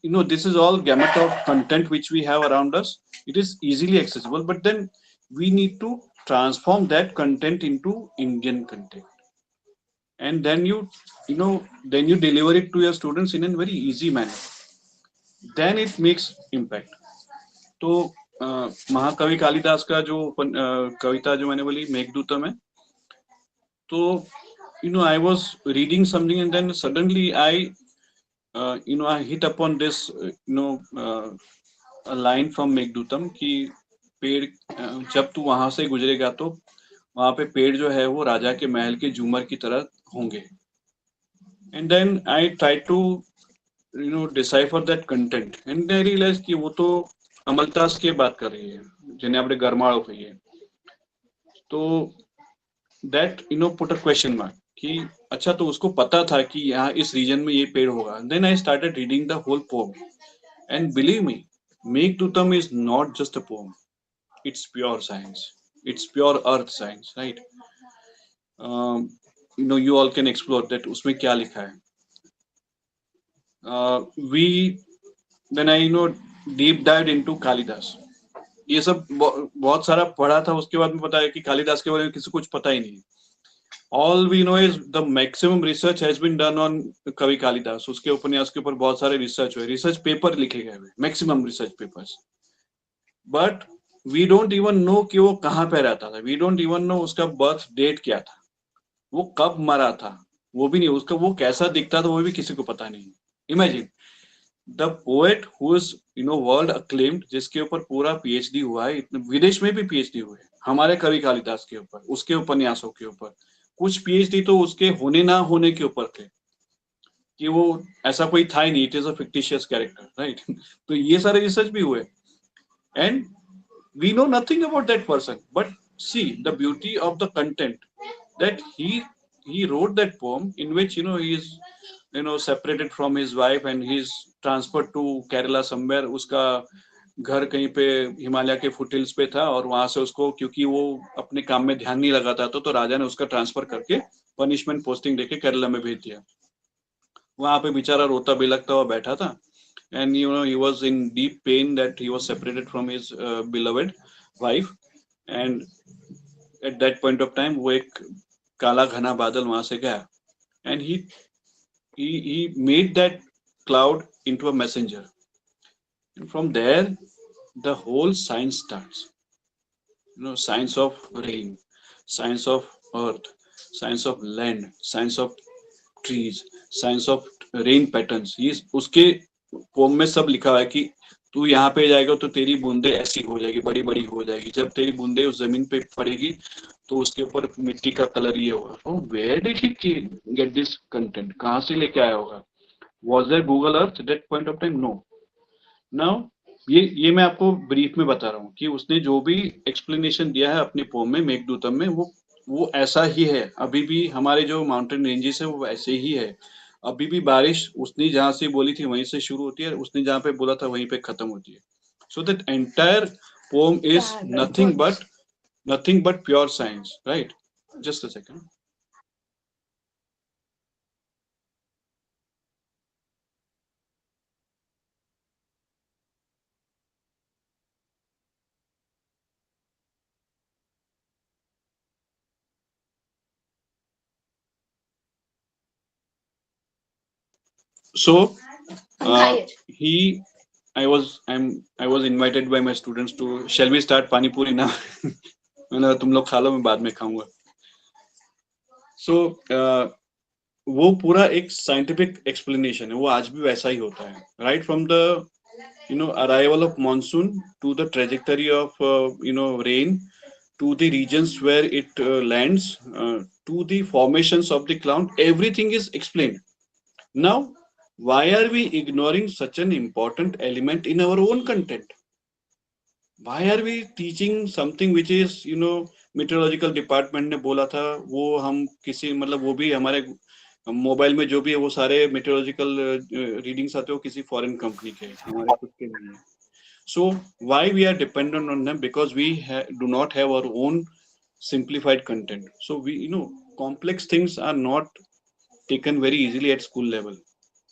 you know, this is all gamut of content which we have around us. It is easily accessible, but then we need to transform that content into Indian content, and then you know, then you deliver it to your students in a very easy manner, then it makes impact. तो महाकवि कालिदास का जो कविता जो मैंने बोली मेघदूतम है, तो you know, I was reading something and then suddenly I you know, I hit upon this you know, a line from Meghadutam कि पेड़ जब तू वहां से गुजरेगा तो वहां पे पेड़ जो है वो राजा के महल के झूमर की तरह होंगे. And then I try to, you know, decipher that content and I realized कि वो तो अमलतास की बात कर रही है जिन्हें આપણે ગરમાળો કહીએ. तो that, you know, put a question mark कि अच्छा तो उसको पता था कि यहाँ इस रीजन में ये पेड़ होगा. Then I started reading the whole poem and believe me, Meghdutam is not just a poem, it's pure science, it's pure earth science, right? You know, you all can explore that उसमें क्या लिखा है. We then I, you know, deep dived into Kalidas. ये सब बहुत सारा पढ़ा था. उसके बाद में पता है कि कालिदास के बारे में किसी कुछ पता ही नहीं. All we know is the maximum research has been done on कवि कालिदास. उसके उपन्यास के ऊपर बहुत सारे रिसर्च हुए, रिसर्च पेपर लिखे गए हुए, maximum research papers. But we don't even know कि वो कहाँ पे रहता था. वी डोंट इवन नो उसका बर्थ डेट क्या था, वो कब मरा था वो भी नहीं, उसका वो कैसा दिखता था वो भी किसी को पता नहीं. Imagine the poet who is, you know, world acclaimed, जिसके ऊपर पूरा पीएचडी हुआ है, विदेश में भी पीएचडी हुए हमारे कवि कालिदास के ऊपर, उसके उपन्यासों के ऊपर. कुछ पीएचडी तो उसके होने ना होने के ऊपर थे कि वो ऐसा कोई था ही नहीं, it is a fictitious character, right. तो ये सारे रिसर्च भी हुए and we know nothing about that person, but see the beauty of the content, that he wrote that poem in which, you know, he is, you know, separated from his wife and he is transferred to Kerala somewhere. उसका घर कहीं पे हिमालय के foothills पे था और वहां से उसको, क्योंकि वो अपने काम में ध्यान नहीं लगाता तो राजा ने उसका ट्रांसफर करके पनिशमेंट पोस्टिंग देके केरला में भेज दिया. वहां पे बेचारा रोता बिलखता हुआ बैठा था. And you know, he was in deep pain that he was separated from his beloved wife. And at that point of time वो एक काला घना बादल वहां से गया and he made that cloud into a messenger. And from there the whole science starts. You know, science of rain, science of earth, science of land, science of trees, science of rain patterns. ये उसके pome में सब लिखा हुआ है कि तू यहाँ पे जाएगा तो तेरी बूंदे ऐसी हो जाएगी, बड़ी बड़ी हो जाएगी. जब तेरी बूंदे उस जमीन पे पड़ेगी तो उसके ऊपर मिट्टी का कलर ये होगा. Oh, where did he get this content? कहाँ से लेके आया होगा? Was there Google Earth at that point of time? No. Now ये मैं आपको ब्रीफ में बता रहा हूँ कि उसने जो भी एक्सप्लेनेशन दिया है अपने पोम में मेघदूतम में, वो ऐसा ही है. अभी भी हमारे जो माउंटेन रेंजेस है वो ऐसे ही है. अभी भी बारिश उसने जहां से बोली थी वहीं से शुरू होती है, उसने जहां पे बोला था वहीं पे खत्म होती है. So that entire Poem is Yeah, that's nothing what. but pure science, right? Just a second. So he I was invited by my students to, shall we start pani puri now? मैंने कहा, तुम लोग खा लो, मैं बाद में खाऊंगा. So वो पूरा एक साइंटिफिक एक्सप्लेनेशन है, वो आज भी वैसा ही होता है. Right from the arrival of monsoon to the trajectory of rain, to the regions where it lands, to the formations of the cloud, everything is explained. Now, why are we ignoring such an important element in our own content? Why are we teaching something which is meteorological department ने बोला था, वो हम किसी मतलब वो भी हमारे मोबाइल में जो भी है वो सारे meteorological रीडिंग्स आते हो किसी फॉरेन कंपनी के, हमारे खुद के नहीं है. So why we are dependent on them? Because we do not have our own simplified content. So we complex things are not taken very easily at school level.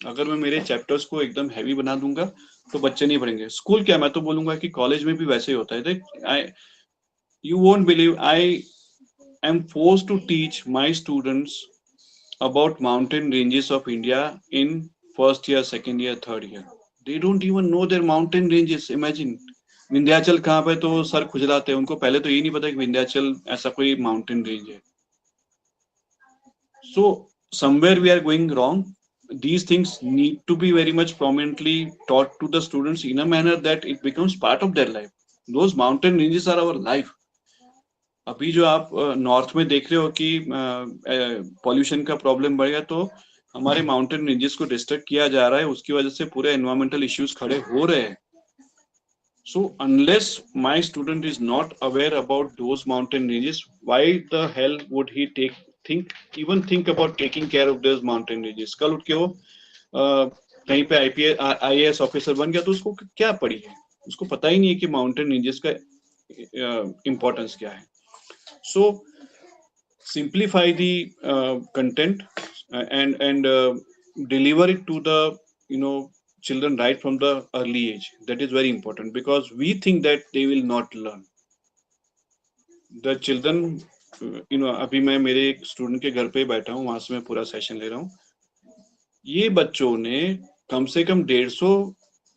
अगर मैं मेरे चैप्टर्स को एकदम हैवी बना दूंगा तो बच्चे नहीं पढ़ेंगे. स्कूल क्या, मैं तो बोलूंगा कि कॉलेज में भी वैसे ही होता है. देख, I you won't believe, I am forced to teach my students about mountain ranges of India in first year, second year, third year. They don't even know their mountain ranges. Imagine Vindhyachal कहाँ पे, तो sir खुजलाते हैं उनको. पहले तो ये नहीं पता कि विंध्याचल ऐसा कोई माउंटेन रेंज है. So somewhere we are going wrong. These things need to be very much prominently taught to the students in a manner that it becomes part of their life. Those mountain ranges are our life. अभी जो आप north में देख रहे हो कि pollution का problem बढ़ गया, तो हमारे माउंटेन रेंजेस को डिस्ट्रक्ट किया जा रहा है, उसकी वजह से पूरे एनवायरमेंटल इश्यूज खड़े हो रहे हैं. So unless my student is not aware about those mountain ranges, why the hell would he think about taking care of those mountain ranges? कल उठ के वो कहीं पे IAS ऑफिसर बन गया तो उसको क्या पड़ी है, उसको पता ही नहीं है कि माउंटेन रेंजेस का इम्पोर्टेंस क्या है. So simplify the content and deliver it to the children right from the early age. That is very important, because we think that they will not learn. The children, अभी मैं मेरे एक student के घर पे बैठा हूँ, वहां से मैं पूरा सेशन ले रहा हूँ. ये बच्चों ने कम से कम 150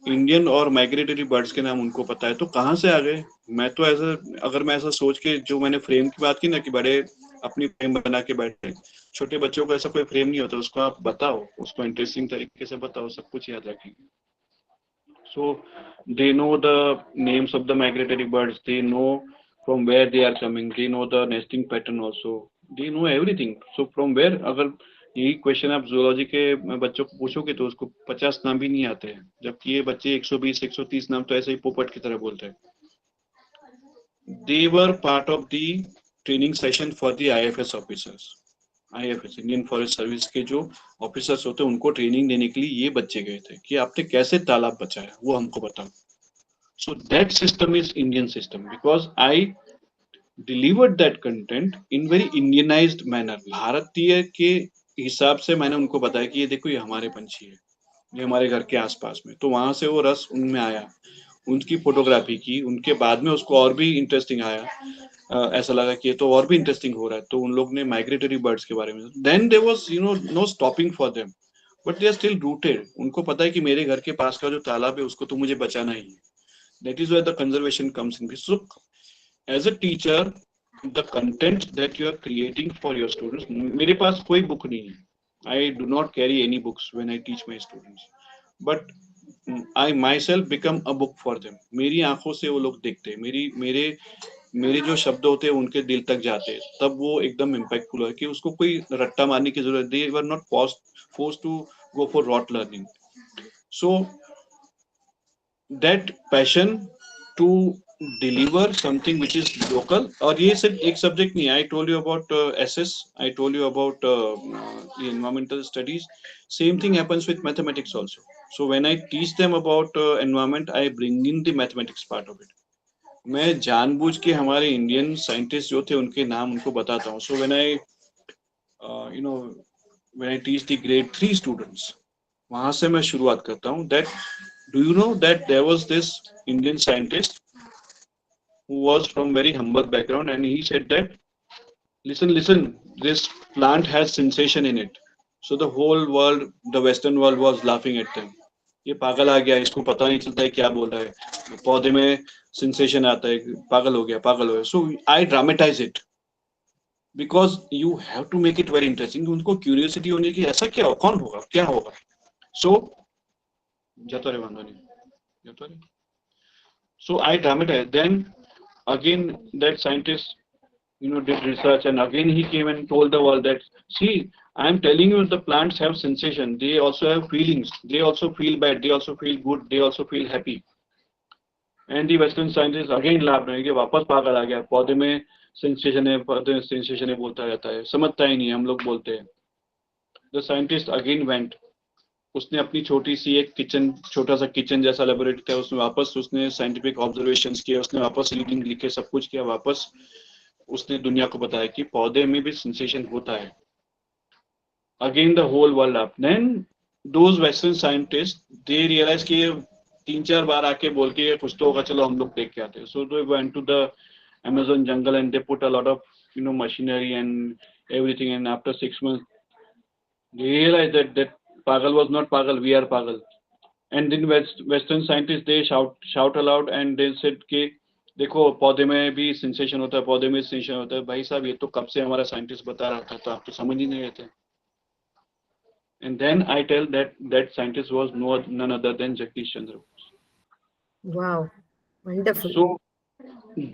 इंडियन और माइग्रेटरी बर्ड्स के नाम उनको पता है, तो कहाँ से आ गए? मैं तो ऐसा, अगर मैं ऐसा सोच के, जो मैंने फ्रेम की बात की ना कि बड़े अपनी फ्रेम बना के बैठे, छोटे बच्चों को ऐसा कोई फ्रेम नहीं होता. उसको आप बताओ, उसको इंटरेस्टिंग तरीके से बताओ, सब कुछ याद रखेंगे. So they know the names of the migratory birds, they know from where they are coming, they know the nesting pattern also, they know everything. So from where, अगर यही क्वेश्चन आप जूलॉजी के बच्चों को पूछोगे तो उसको 50 नाम भी नहीं आते हैं, जबकि ये बच्चे 120 130 नाम तो ऐसे ही पोपट की तरह बोलते हैं. They were part of the training session for the IFS officers. IFS Indian forest service के जो ऑफिसर्स होते हैं उनको ट्रेनिंग देने के लिए ये बच्चे गए थे कि आपने कैसे तालाब बचाया वो हमको बताओ. So that system is Indian system, because I delivered that content in very Indianized manner. भारतीय के हिसाब से मैंने उनको बताया कि ये देखो, ये हमारे पंछी है, ये हमारे घर के आसपास में. तो वहां से वो रस उनमें आया, उनकी फोटोग्राफी की, उनके बाद में उसको और भी इंटरेस्टिंग आया. ऐसा लगा कि ये तो और भी इंटरेस्टिंग हो रहा है, तो उन लोग ने माइग्रेटरी बर्ड्स के बारे में. Then there was no stopping for them, but they are still rooted. उनको पता है कि मेरे घर के पास का जो तालाब है उसको तो मुझे बचाना ही है. That is where the conservation comes in. So as a teacher, the content that you are creating for your students, मेरे पास कोई बुक नहीं है. I do not carry any books when I teach my students, but I myself become a book for them. मेरी आंखों से वो लोग देखते हैं, मेरे मेरे जो शब्द होते हैं उनके दिल तक जाते हैं, तब वो एकदम इम्पैक्टफुल है कि उसको कोई रट्टा मारने की जरूरत. They were not forced to go for rote learning. So that passion to deliver something which is local. और ये सिर्फ एक सब्जेक्ट नहीं है. I told you about SS, I told you about the environmental studies. Same thing happens with mathematics also. So when I teach them about environment, I bring in the mathematics part of it. मैं जानबूझ के हमारे Indian scientist जो थे उनके नाम उनको बताता हूँ. So when I when I teach the grade 3 students, वहां से मैं शुरुआत करता हूँ. That do you know that there was this Indian scientist who was from very humble background, and he said that listen, this plant has sensation in it. So the whole world, the Western world was laughing at them. ये पागल आ गया, इसको पता नहीं चलता है क्या बोल रहा है, पौधे में सेंसेशन आता है, पागल हो गया, पागल हो गया. So I dramatize it because you have to make it very interesting. उनको क्यूरियोसिटी होनी कि ऐसा क्या, कौन होगा, क्या होगा. सो जाता रे वांदो नहीं, जाता रे. So I dramatized. Then again, that scientist, did research, and again he came and told the world that, see, I am telling you, the plants have sensation. They also have feelings. They also feel bad. They also feel good. They also feel happy. And the Western scientist again laughed. कि वापस पागल आ गया, पौधे में sensation है, पौधे में sensation है बोलता रहता है, समझता ही नहीं, हम लोग बोलते हैं. The scientist again went. उसने अपनी छोटी सी एक किचन, छोटा सा किचन जैसा लेबोरेटरी था, उसमें वापस उसने साइंटिफिक ऑब्जर्वेशंस किए, उसने वापस रीडिंग लिखे, सब कुछ किया, वापस उसने दुनिया को बताया कि पौधे में भी सेंसेशन होता है. Again the whole world up. Then those western scientist they realise कि 3-4 बार आके बोल के कुछ तो होगा, चलो हम लोग देख के आते हैं. So they went to the Amazon jungle and they put a lot of machinery and everything, and after 6 months they realized that Pagal was not Pagal, we are Pagal. And then Western scientists, they shout aloud and they said कि देखो पौधे में भी sensation होता है, पौधे में sensation होता है. भाई साहब, ये तो कब से हमारा साइंटिस्ट बता रहा था, तो आप तो समझ ही नहीं रहे थे. And then I tell that scientist was none other than Jagdish Chandra Bose. Wow, wonderful. So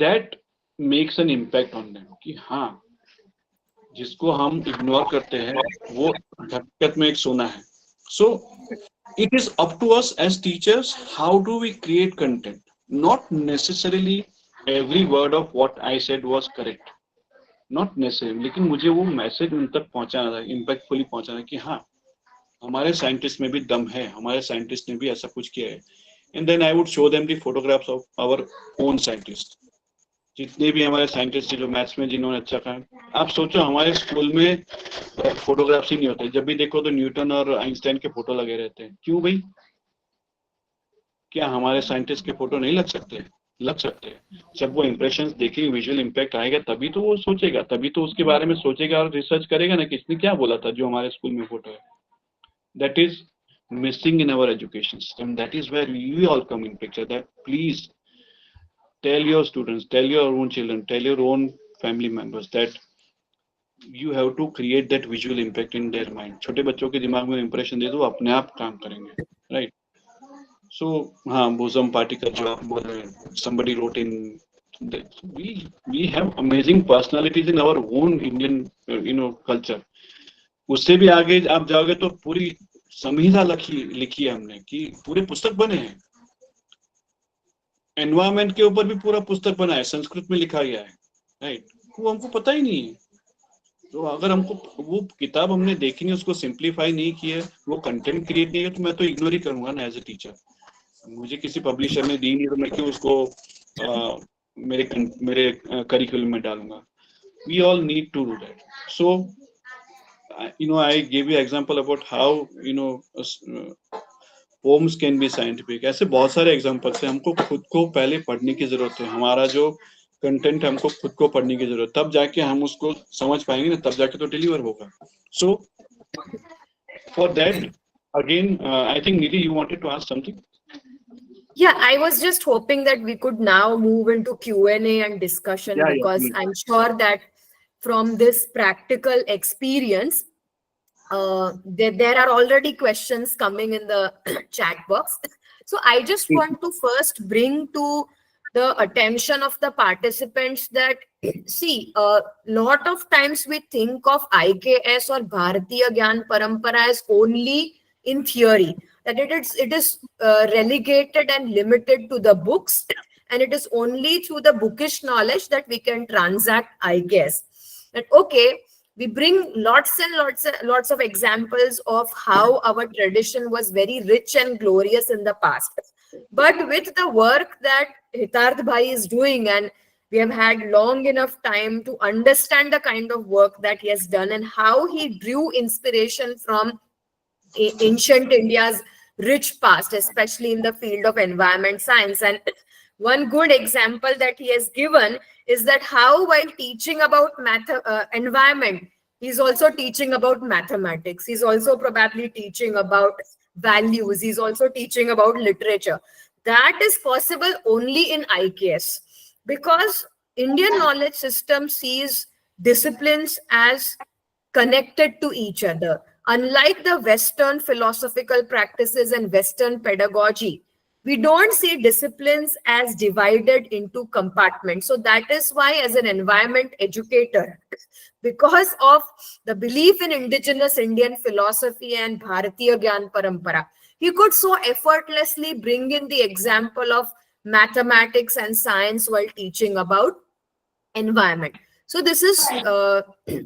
that makes an impact on them कि हाँ, जिसको हम इग्नोर करते हैं वो हकीकत में एक सोना है. So it is up to us as teachers, how do we create content. Not necessarily every word of what I said was correct, not necessarily, लेकिन मुझे वो मैसेज उन तक पहुंचाना था, इम्पैक्टफुली पहुंचाना कि हाँ, हमारे साइंटिस्ट में भी दम है, हमारे साइंटिस्ट ने भी ऐसा कुछ किया है. And then I would show them the photographs of our own scientists. जितने भी हमारे साइंटिस्ट थे जो मैथ्स में जिन्होंने अच्छा कहा. आप सोचो, हमारे स्कूल में फोटोग्राफ्स ही नहीं होते. जब भी देखो तो न्यूटन और आइंस्टाइन के फोटो लगे रहते हैं. क्यों भाई? क्या हमारे साइंटिस्ट के फोटो नहीं लग सकते? लग सकते हैं. जब वो इंप्रेशंस देखेंगे, विजुअल इम्पैक्ट आएगा, तभी तो वो सोचेगा, तभी तो उसके बारे में सोचेगा और रिसर्च करेगा ना कि इसने क्या बोला था जो हमारे स्कूल में फोटो है. That is missing in our education system. That is where we all come in picture. That please tell your students, tell your own children, tell your own family members that you have to create that visual impact in their mind. छोटे बच्चों के दिमाग में impression दे दो, अपने आप काम करेंगे, right? So हाँ, bosom particle जो आप बोल रहे हैं, somebody wrote in that we have amazing personalities in our own Indian culture. उससे भी आगे आप जाओगे तो पूरी संहिता लिखी है हमने कि पूरे पुस्तक बने हैं. एनवायरमेंट के ऊपर भी पूरा पुस्तक बना है, संस्कृत में लिखा गया है, राइट? वो हमको पता ही नहीं है. तो अगर हमको वो किताब हमने देखी नहीं, उसको सिंप्लीफाई नहीं किया, वो कंटेंट क्रिएट नहीं है, तो मैं तो इग्नोर ही करूंगा ना एज ए टीचर. मुझे किसी पब्लिशर ने दी नहीं तो मैं क्यों उसको मेरे करिकुलम में डालूंगा. We all need to do that. So I gave you example about how poems can be scientific. ऐसे बहुत सारे एग्जांपल्स हैं. हमको खुद को पहले पढ़ने की जरूरत है. हमारा जो कंटेंट है हमको खुद को पढ़ने की जरूरत, तब जाके हम उसको समझ पाएंगे ना, तब जाके तो डिलीवर होगा. So for that again I think Nidhi, you wanted to ask something. Yeah, I was just hoping that we could now move into Q&A and discussion, because I'm sure that from this practical experience, there are already questions coming in the chat box. So I just want to first bring to the attention of the participants that, see, a lot of times we think of IKS or Bharatiya Gyan Parampara as only in theory, that it is relegated and limited to the books, and it is only through the bookish knowledge that we can transact IKS. That okay, we bring lots and lots of examples of how our tradition was very rich and glorious in the past. But with the work that Hitarth Bhai is doing, and we have had long enough time to understand the kind of work that he has done and how he drew inspiration from ancient India's rich past, especially in the field of environment science. And one good example that he has given is that how, while teaching about environment, he's also teaching about mathematics. He's also probably teaching about values. He's also teaching about literature. That is possible only in IKS, because Indian knowledge system sees disciplines as connected to each other. Unlike the Western philosophical practices and Western pedagogy, we don't see disciplines as divided into compartments. So that is why, as an environment educator, because of the belief in indigenous Indian philosophy and Bharatiya Gyan Parampara, he could so effortlessly bring in the example of mathematics and science while teaching about environment. So this is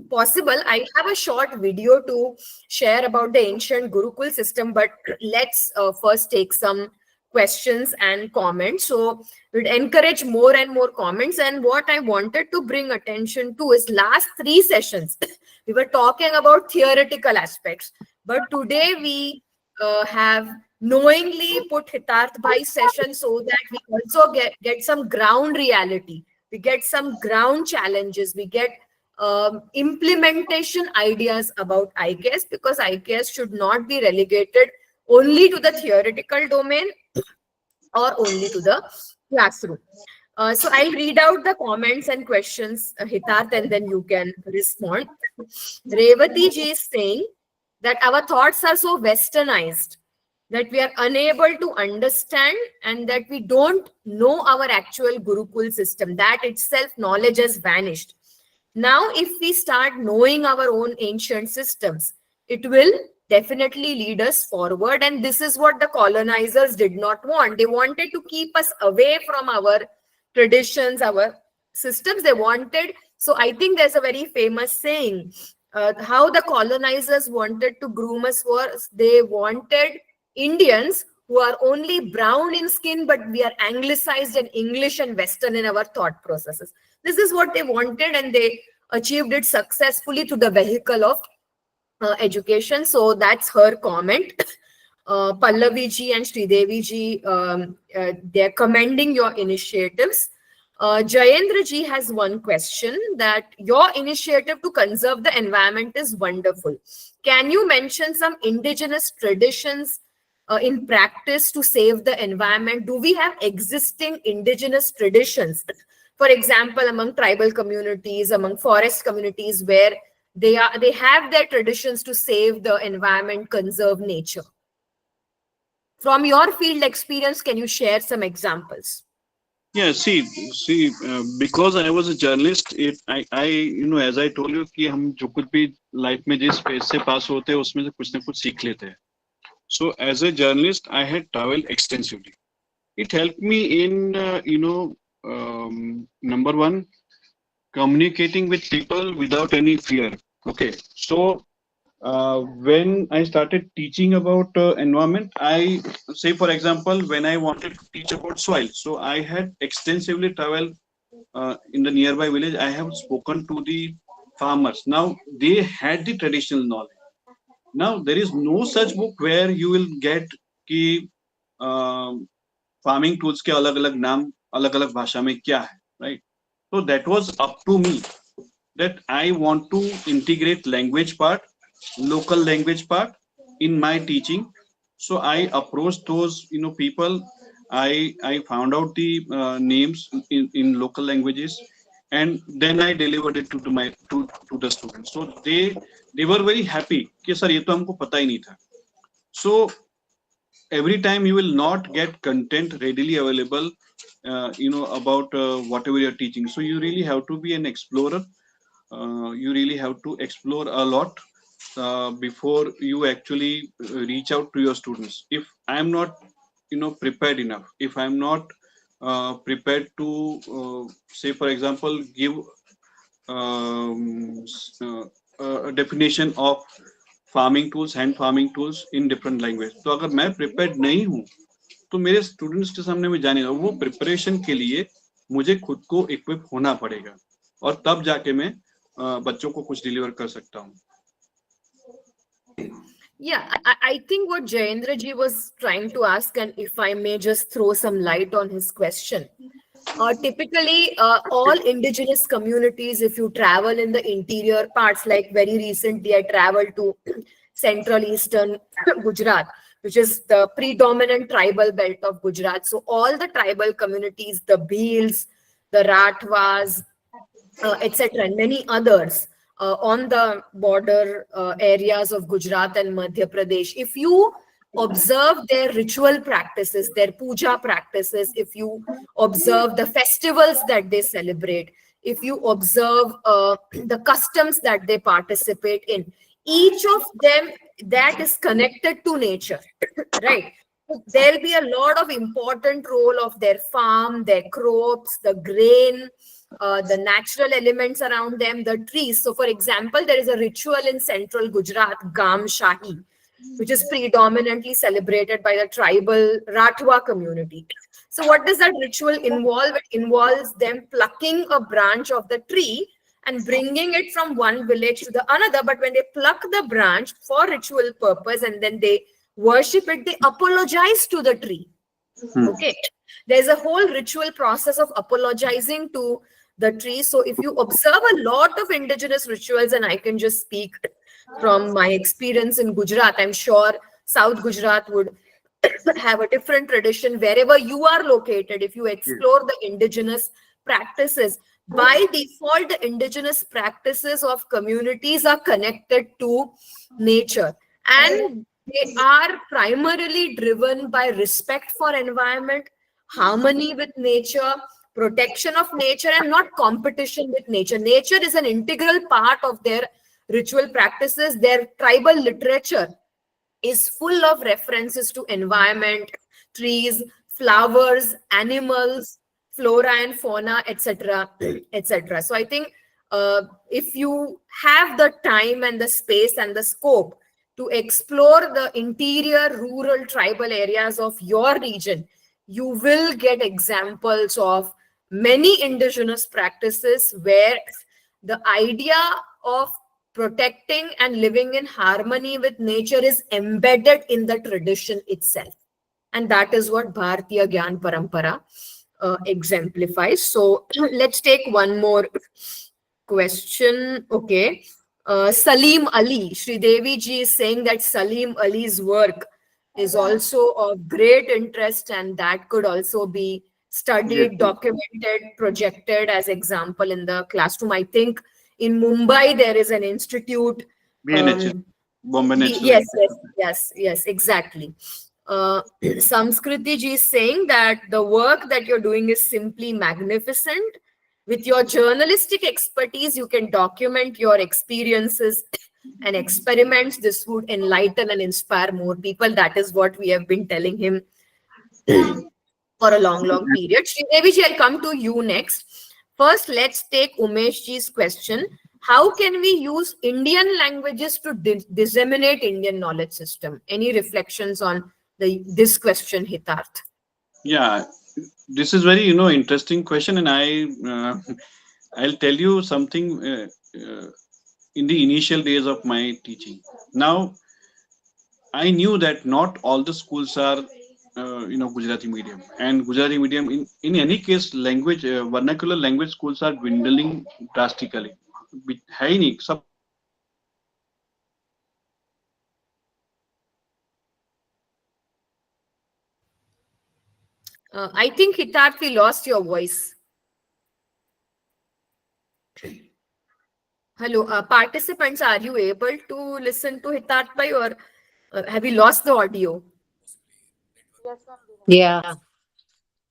possible. I have a short video to share about the ancient Gurukul system, but let's first take some questions and comments. So we'd encourage more and more comments. And what I wanted to bring attention to is last 3 sessions, we were talking about theoretical aspects, but today we have knowingly put Hitarth Bhai's session so that we also get some ground reality, we get some ground challenges, we get implementation ideas about IKS, because IKS should not be relegated only to the theoretical domain or only to the classroom. So I'll read out the comments and questions, Hitarth, and then you can respond. Revati ji is saying that our thoughts are so westernized that we are unable to understand and that we don't know our actual Gurukul system. That itself, knowledge has vanished. Now, if we start knowing our own ancient systems, it will definitely lead us forward. And this is what the colonizers did not want. They wanted to keep us away from our traditions, our systems. They wanted, so I think there's a very famous saying, how the colonizers wanted to groom us was they wanted Indians who are only brown in skin, but we are anglicized and English and Western in our thought processes. This is what they wanted, and they achieved it successfully through the vehicle of education. So that's her comment. Pallavi ji and Sridevi ji, they're commending your initiatives. Jayendra ji has one question, that your initiative to conserve the environment is wonderful. Can you mention some indigenous traditions in practice to save the environment? Do we have existing indigenous traditions, for example, among tribal communities, among forest communities, where they have their traditions to save the environment, conserve nature? From your field experience, can you share some examples? Yeah, see, because I was a journalist, as I told you कि हम जो कुछ भी life में जिस phase से पास होते हैं उसमें से कुछ ना कुछ सीख लेते हैं. So as a journalist, I had traveled extensively. It helped me in, number one, communicating with people without any fear. Okay, so when I started teaching about environment, I say, for example, when I wanted to teach about soil, so I had extensively traveled in the nearby village. I have spoken to the farmers. Now they had the traditional knowledge. Now there is no such book where you will get कि farming tools के अलग-अलग नाम अलग-अलग भाषा में क्या है, right? So that was up to me, that I want to integrate language part, local language part in my teaching. So I approached those people. I found out the names in local languages, and then I delivered it to the students. So they were very happy कि sir ये तो हमको पता ही नहीं था. So every time you will not get content readily available, about whatever you're teaching. So you really have to be an explorer. You really have to explore a lot before you actually reach out to your students. If I'm not, prepared enough, if I'm not prepared to, say, for example, give a definition of farming tools, hand farming tools in different language. तो अगर मैं prepared नहीं हूँ, तो मेरे students के सामने मैं जाने वो प्रिपरेशन के लिए मुझे खुद को इक्विप होना पड़ेगा और तब जाके मैं बच्चों को कुछ डिलीवर कर सकता हूँ. Yeah, I think what Jayendra ji was trying to ask, and if I may just throw some light on his question. Typically, all indigenous communities, if you travel in the interior parts, like very recently, I traveled to central eastern Gujarat, which is the predominant tribal belt of Gujarat. So, all the tribal communities, the Bhils, the Rathwas, etc., and many others on the border areas of Gujarat and Madhya Pradesh. If you observe their ritual practices, their puja practices, if you observe the festivals that they celebrate, if you observe the customs that they participate in, each of them that is connected to nature, right? There'll be a lot of important role of their farm, their crops, the grain, the natural elements around them, the trees. So, for example, there is a ritual in central Gujarat, Gam Shahi, which is predominantly celebrated by the tribal Rathwa community. So, what does that ritual involve? It involves them plucking a branch of the tree and bringing it from one village to the another. But when they pluck the branch for ritual purpose and then they worship it, they apologize to the tree. Okay. There's a whole ritual process of apologizing to the tree. So if you observe a lot of indigenous rituals, and I can just speak from my experience in Gujarat, I'm sure South Gujarat would have a different tradition wherever you are located. If you explore the indigenous practices, by default, the indigenous practices of communities are connected to nature, and they are primarily driven by respect for environment, harmony with nature, protection of nature, and not competition with nature. Nature is an integral part of their ritual practices. Their tribal literature is full of references to environment, trees, flowers, animals, flora and fauna, etc., etc. So I think if you have the time and the space and the scope to explore the interior rural tribal areas of your region, you will get examples of many indigenous practices where the idea of protecting and living in harmony with nature is embedded in the tradition itself. And that is what Bharatiya Gyan Parampara exemplifies. So let's take one more question. Okay. Salim Ali, Sri Devi ji is saying that Salim Ali's work is also of great interest, and that could also be studied, documented, projected as example in the classroom. I think in Mumbai there is an institute. Bombay Natural. Yes, exactly. Samskriti ji is saying that the work that you're doing is simply magnificent. With your journalistic expertise, you can document your experiences and experiments. This would enlighten and inspire more people. That is what we have been telling him for a long period. Sridevi ji, I'll come to you next. First, let's take Umesh ji's question. How can we use Indian languages to disseminate Indian knowledge system? Any reflections on this question, Hitarth? Yeah, this is very interesting question, and I'll tell you something in the initial days of my teaching. Now, I knew that not all the schools are Gujarati medium, and Gujarati medium in any case language vernacular language schools are dwindling drastically. है ही नहीं सब I think Hitarth, we lost your voice. Hello, participants, are you able to listen to Hitarth bhai, or have we lost the audio? Yes, ma'am. Yeah.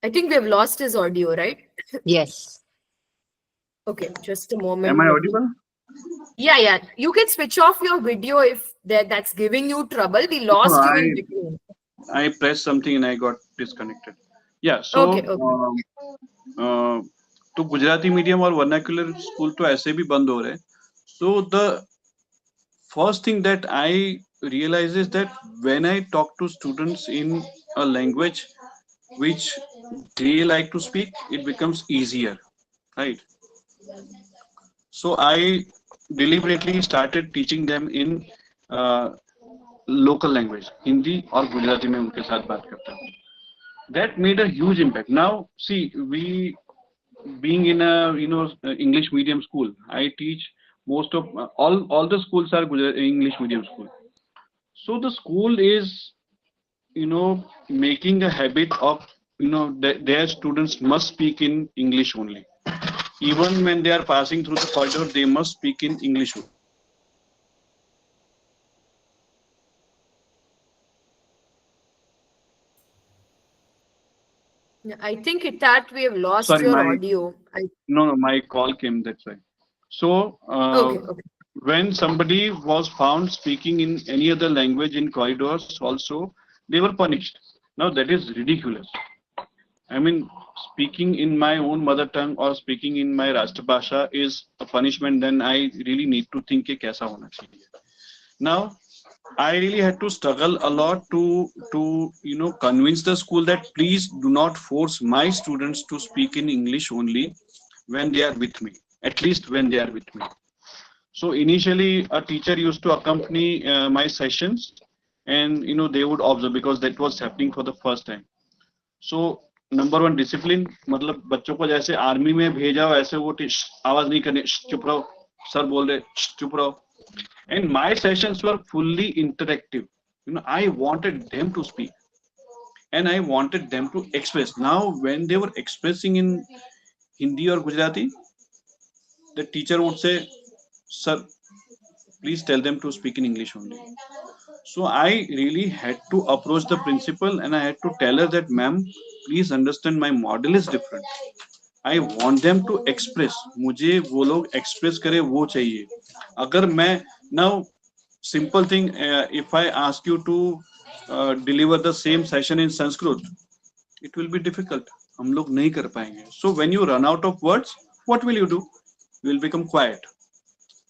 I think we have lost his audio, right? Yes. Okay, just a moment. Am I audible? Yeah. You can switch off your video if that's giving you trouble. We lost you in between. I pressed something and I got disconnected. Yeah, so Okay. तो Gujarati medium और vernacular school तो ऐसे भी बंद हो रहे हैं. So the first thing that I realize is that when I talk to students in a language which they like to speak, it becomes easier, right? So I deliberately started teaching them in uh, local language, Hindi और गुजराती में उनके साथ बात करता हूँ. That made a huge impact. Now, see, we being in a English medium school, I teach most of all the schools are English medium school. So the school is making a habit of that their students must speak in English only. Even when they are passing through the corridor, they must speak in English. I think that we have lost Sorry, your audio. no, my call came, that's why. So, Okay. when somebody was found speaking in any other language in corridors also, they were punished. Now that is ridiculous. I mean, speaking in my own mother tongue or speaking in my Rashtrabhasha is a punishment, then I really need to think कि कैसा होना चाहिए. Now, I really had to struggle a lot to convince the school that please do not force my students to speak in English only when they are with me. At least when they are with me. So initially, a teacher used to accompany my sessions, and they would observe because that was happening for the first time. So number one discipline, मतलब बच्चों को जैसे army में भेजा वैसे वो आवाज नहीं करनी, चुप रहो, सर बोल रहे चुप रहो. And my sessions were fully interactive. I wanted them to speak and I wanted them to express. Now, when they were expressing in Hindi or Gujarati, the teacher would say, "Sir, please tell them to speak in English only." So I really had to approach the principal and I had to tell her that, "Ma'am, please understand my model is different. I want them to express. मुझे वो लोग express करे वो चाहिए. अगर मैं now simple thing, if I ask you to deliver the same session in Sanskrit, it will be difficult. हम लोग नहीं कर पाएंगे. So when you run out of words, what will you do? You will become quiet.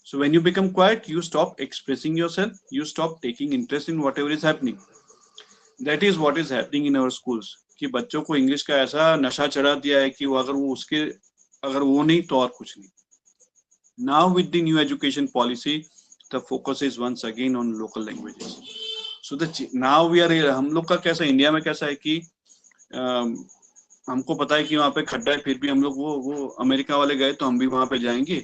So when you become quiet, you stop expressing yourself. You stop taking interest in whatever is happening. That is what is happening in our schools. कि बच्चों को English का ऐसा नशा चढ़ा दिया है कि वो अगर वो नहीं तो और कुछ नहीं. Now with the new education policy, the focus is once again on local languages. So now we are, हम लोग का कैसा इंडिया में कैसा है कि हमको पता है कि वहाँ पे खड्डा है, फिर भी हम लोग वो अमेरिका वाले गए तो हम भी वहाँ पे जाएंगे,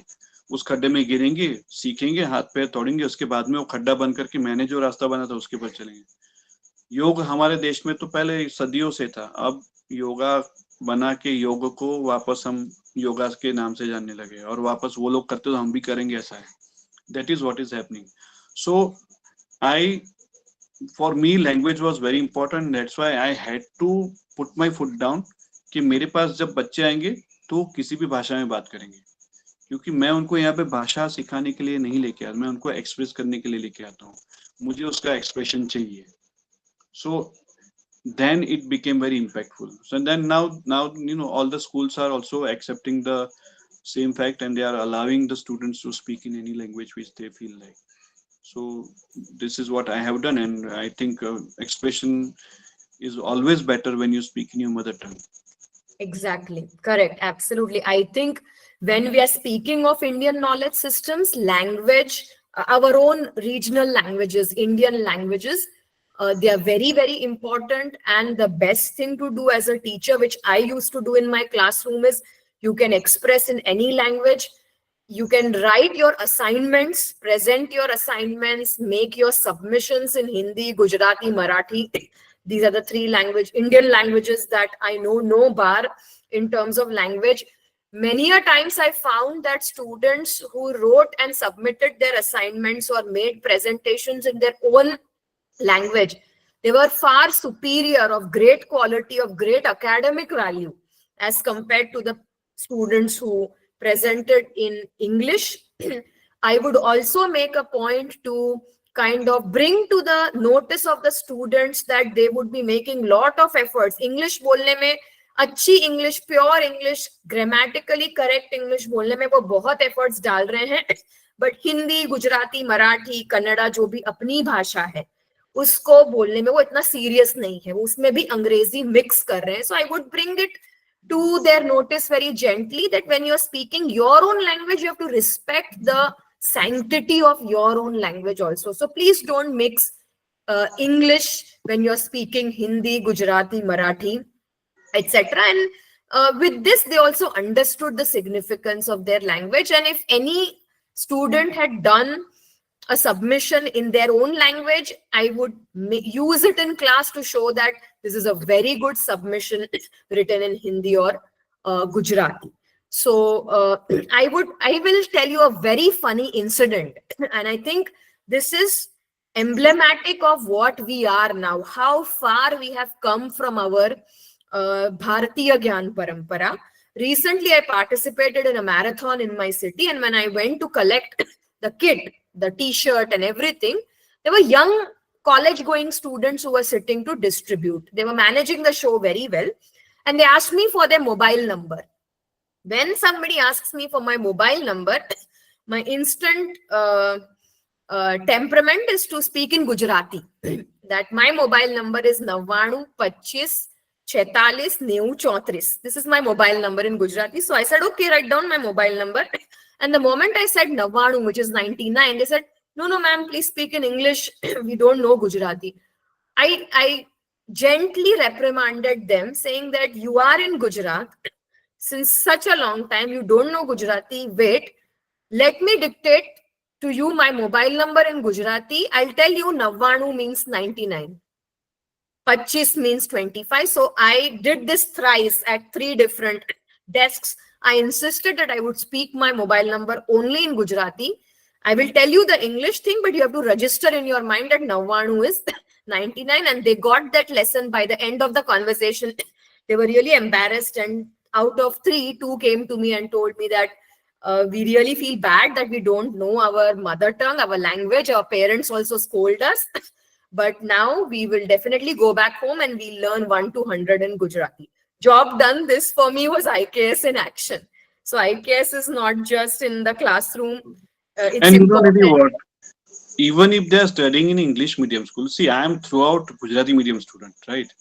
उस खड्डे में गिरेंगे, सीखेंगे, हाथ पैर तोड़ेंगे, उसके बाद में वो खड्डा बंद करके मैंने जो रास्ता बना था उसके पर चलेंगे. योग हमारे देश में तो पहले सदियों से था, अब योगा बना के योग को वापस हम योगा के नाम से जानने लगे और वापस वो लोग करते तो हम भी करेंगे, ऐसा है. That is what is happening. So for me language was very important. That's why I had to put my foot down कि मेरे पास जब बच्चे आएंगे तो किसी भी भाषा में बात करेंगे, क्योंकि मैं उनको यहाँ पे भाषा सिखाने के लिए नहीं लेके आता, मैं उनको एक्सप्रेस करने के लिए लेके आता हूँ. मुझे उसका एक्सप्रेशन चाहिए. So then it became very impactful. So then now all the schools are also accepting the same fact and they are allowing the students to speak in any language which they feel like. So this is what I have done, and I think expression is always better when you speak in your mother tongue. Exactly. Correct. Absolutely. I think when we are speaking of Indian knowledge systems, language, our own regional languages, Indian languages, they are very, very important. And the best thing to do as a teacher, which I used to do in my classroom, is you can express in any language. You can write your assignments, present your assignments, make your submissions in Hindi, Gujarati, Marathi. These are the three Indian languages that I know, no bar in terms of language. Many a times I found that students who wrote and submitted their assignments or made presentations in their own language, they were far superior, of great quality, of great academic value as compared to the students who presented in English. I would also make a point to kind of bring to the notice of the students that they would be making lot of efforts. English बोलने में, अच्छी English, pure English, grammatically correct English बोलने में वो बहुत efforts डाल रहे हैं. But Hindi, Gujarati, Marathi, Kannada, जो भी अपनी भाषा है, उसको बोलने में वो इतना सीरियस नहीं है, वो उसमें भी अंग्रेजी मिक्स कर रहे हैं. So I would bring it to their notice very gently that when you're speaking your own language, you have to respect the sanctity of your own language also. So please don't mix English when you're speaking Hindi, Gujarati, Marathi, etc. And with this, they also understood the significance of their language. And if any student had done a submission in their own language, I would use it in class to show that this is a very good submission written in Hindi or Gujarati. So I will tell you a very funny incident, and I think this is emblematic of what we are now, how far we have come from our Bharatiya Gyan Parampara. Recently, I participated in a marathon in my city, and when I went to collect the kit, the t-shirt and everything, there were young college going students who were sitting to distribute. They were managing the show very well, and they asked me for their mobile number. When somebody asks me for my mobile number, my instant temperament is to speak in Gujarati. That my mobile number is 99 25 46 90 34. This is my mobile number in Gujarati. So I said, okay, write down my mobile number. And the moment I said 99, which is 99, they said, no, ma'am, please speak in English. We don't know Gujarati. I gently reprimanded them, saying that you are in Gujarat since such a long time, you don't know Gujarati. Wait, let me dictate to you my mobile number in Gujarati. I'll tell you 99 means 99. 25 means 25. So I did this thrice at 3 different desks. I insisted that I would speak my mobile number only in Gujarati. I will tell you the English thing, but you have to register in your mind that 99 is 99. And they got that lesson by the end of the conversation. They were really embarrassed. And out of 3, 2 came to me and told me that we really feel bad that we don't know our mother tongue, our language. Our parents also scold us. But now we will definitely go back home and we learn 1 to 100 in Gujarati. Job done. This for me was IKS in action. So IKS is not just in the classroom. It's And you know, important. Nidhi, what? Even if they are studying in English medium school, see, I am throughout Gujarati medium student, right?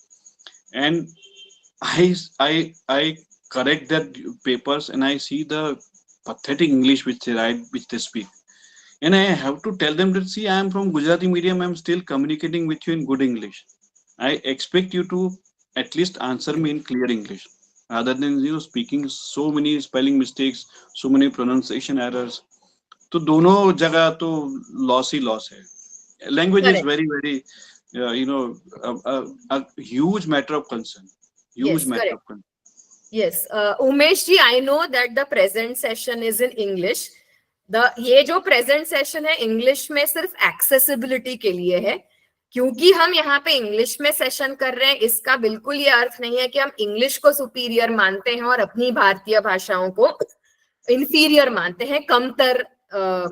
And I correct their papers and I see the pathetic English which they write, which they speak. And I have to tell them that, see, I am from Gujarati medium, I'm still communicating with you in good English. I expect you to at least answer me in clear English rather than, you know, speaking so many spelling mistakes, so many pronunciation errors. तो दोनों जगह तो loss ही loss है. Language is Correct. very you know, a huge matter of concern. Huge Yes, matter correct. of concern. Yes, Umesh ji, I know that the present session is in English. ये जो present session है English में सिर्फ accessibility के लिए है, क्योंकि हम यहाँ पे English में session कर रहे हैं. इसका बिल्कुल ये अर्थ नहीं है कि हम English को superior मानते हैं और अपनी भारतीय भाषाओं को inferior मानते हैं, कमतर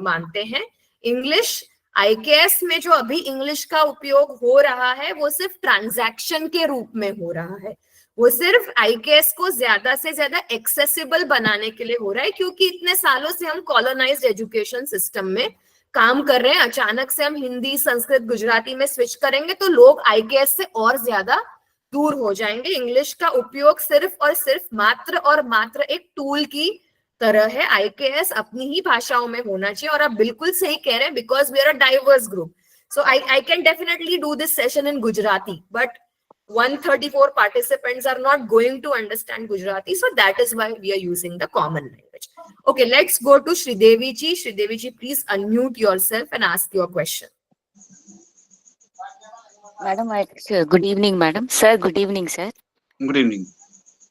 मानते हैं. English IKS में जो अभी English का उपयोग हो रहा है वो सिर्फ ट्रांजैक्शन के रूप में हो रहा है. वो सिर्फ IKS को ज्यादा से ज्यादा एक्सेसिबल बनाने के लिए हो रहा है, क्योंकि इतने सालों से हम कॉलोनाइज्ड एजुकेशन सिस्टम में काम कर रहे हैं. अचानक से हम हिंदी, संस्कृत, गुजराती में स्विच करेंगे तो लोग IKS से और ज्यादा दूर हो जाएंगे. इंग्लिश का उपयोग सिर्फ और सिर्फ मात्र और मात्र एक टूल की तरह है. IKS अपनी ही भाषाओं में होना चाहिए. और आप बिल्कुल सही कह रहे हैं, because we are a diverse group. So I can definitely do this session in Gujarati, but 134 participants are not going to understand Gujarati. So that is why we are using the common language. Okay, let's go to Sridevi ji. Sridevi ji, please unmute yourself and ask your question. Madam, good evening, madam. Sir, good evening, sir. Good evening.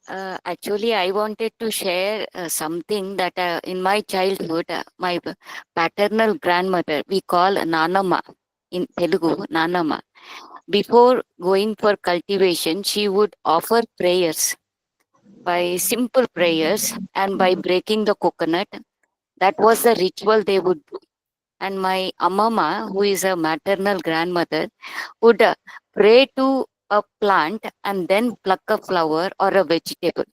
Actually, I wanted to share something that in my childhood, my paternal grandmother, we call Nanama in Telugu, Nanama. Before going for cultivation, she would offer prayers by simple prayers and by breaking the coconut. That was the ritual they would do. And my Amama, who is a maternal grandmother, would pray to a plant and then pluck a flower or a vegetable.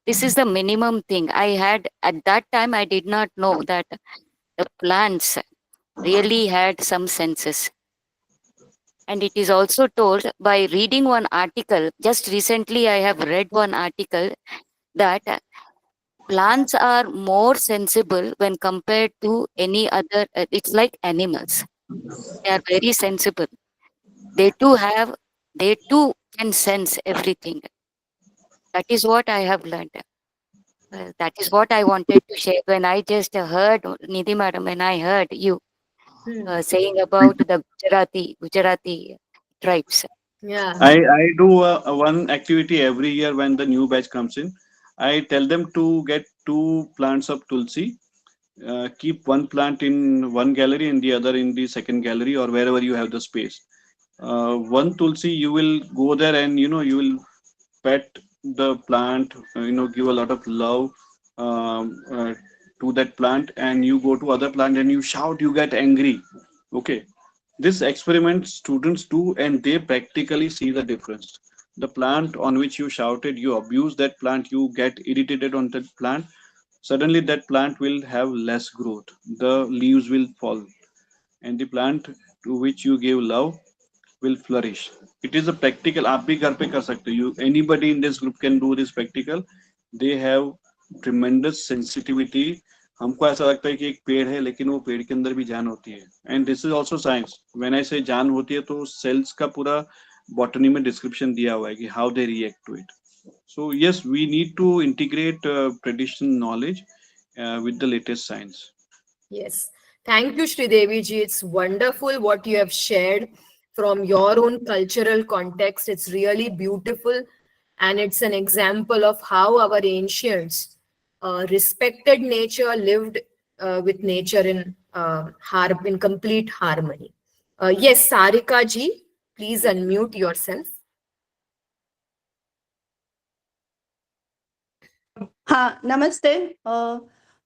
This is the minimum thing. I had, at that time, I did not know that the plants really had some senses. And it is also told by reading one article. Just recently, I have read one article that plants are more sensible when compared to any other. It's like animals. They are very sensible. They too can sense everything. That is what I have learned. That is what I wanted to share when I just heard Nidhi madam, when I heard you saying about the Gujarati tribes. Yeah. I do one activity every year when the new batch comes in. I tell them to get 2 plants of tulsi. Keep one plant in one gallery and the other in the second gallery or wherever you have the space. One tulsi, you will go there and you will pet the plant. Give a lot of love to that plant, and you go to other plant and you shout, you get angry. Okay, this experiment students do, and they practically see the difference. The plant on which you shouted, you abuse that plant, you get irritated on that plant, suddenly that plant will have less growth, the leaves will fall, and the plant to which you give love will flourish. It is a practical. आप भी घर पे कर सकते हो. You anybody in this group can do this practical. They have tremendous sensitivity. हमको ऐसा लगता है कि एक पेड़ है, लेकिन वो पेड़ के अंदर भी जान होती है. And this is also science. When I say जान होती है, तो cells का पूरा botany में description दिया हुआ है कि how they react to it. So yes, we need to integrate traditional knowledge with the latest science. Yes. Thank you, Sridevi ji. It's wonderful what you have shared from your own cultural context. It's really beautiful. And it's an example of how our ancients respected nature, lived with nature in complete harmony. Yes, Sarika ji, please unmute yourself. हाँ, नमस्ते।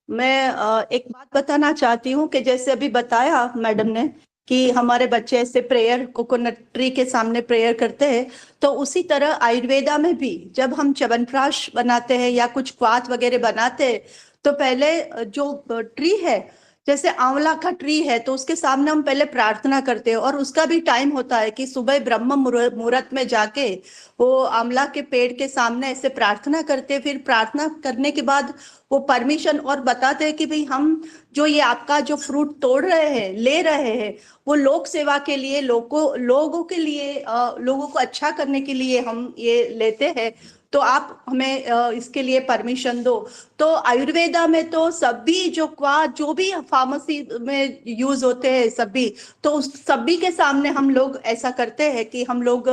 मैं एक बात बताना चाहती हूँ कि जैसे अभी बताया मैडम ने कि हमारे बच्चे ऐसे प्रेयर कोकोनट ट्री के सामने प्रेयर करते हैं, तो उसी तरह आयुर्वेदा में भी जब हम च्यवनप्राश बनाते हैं या कुछ क्वाथ वगैरह बनाते हैं, तो पहले जो ट्री है, जैसे आंवला का ट्री है, तो उसके सामने हम पहले प्रार्थना करते हैं, और उसका भी टाइम होता है कि सुबह ब्रह्म मुहूर्त में जाके वो आंवला के पेड़ के सामने ऐसे प्रार्थना करते हैं। फिर प्रार्थना करने के बाद वो परमिशन और बताते हैं कि भाई हम जो ये आपका जो फ्रूट तोड़ रहे हैं, ले रहे हैं, वो लोक सेवा के लिए, लोगों के लिए, लोगों को अच्छा करने के लिए हम ये लेते हैं, तो आप हमें इसके लिए परमिशन दो। तो आयुर्वेदा में तो सभी जो भी फार्मेसी में यूज होते हैं सभी, तो उस सभी के सामने हम लोग ऐसा करते हैं कि हम लोग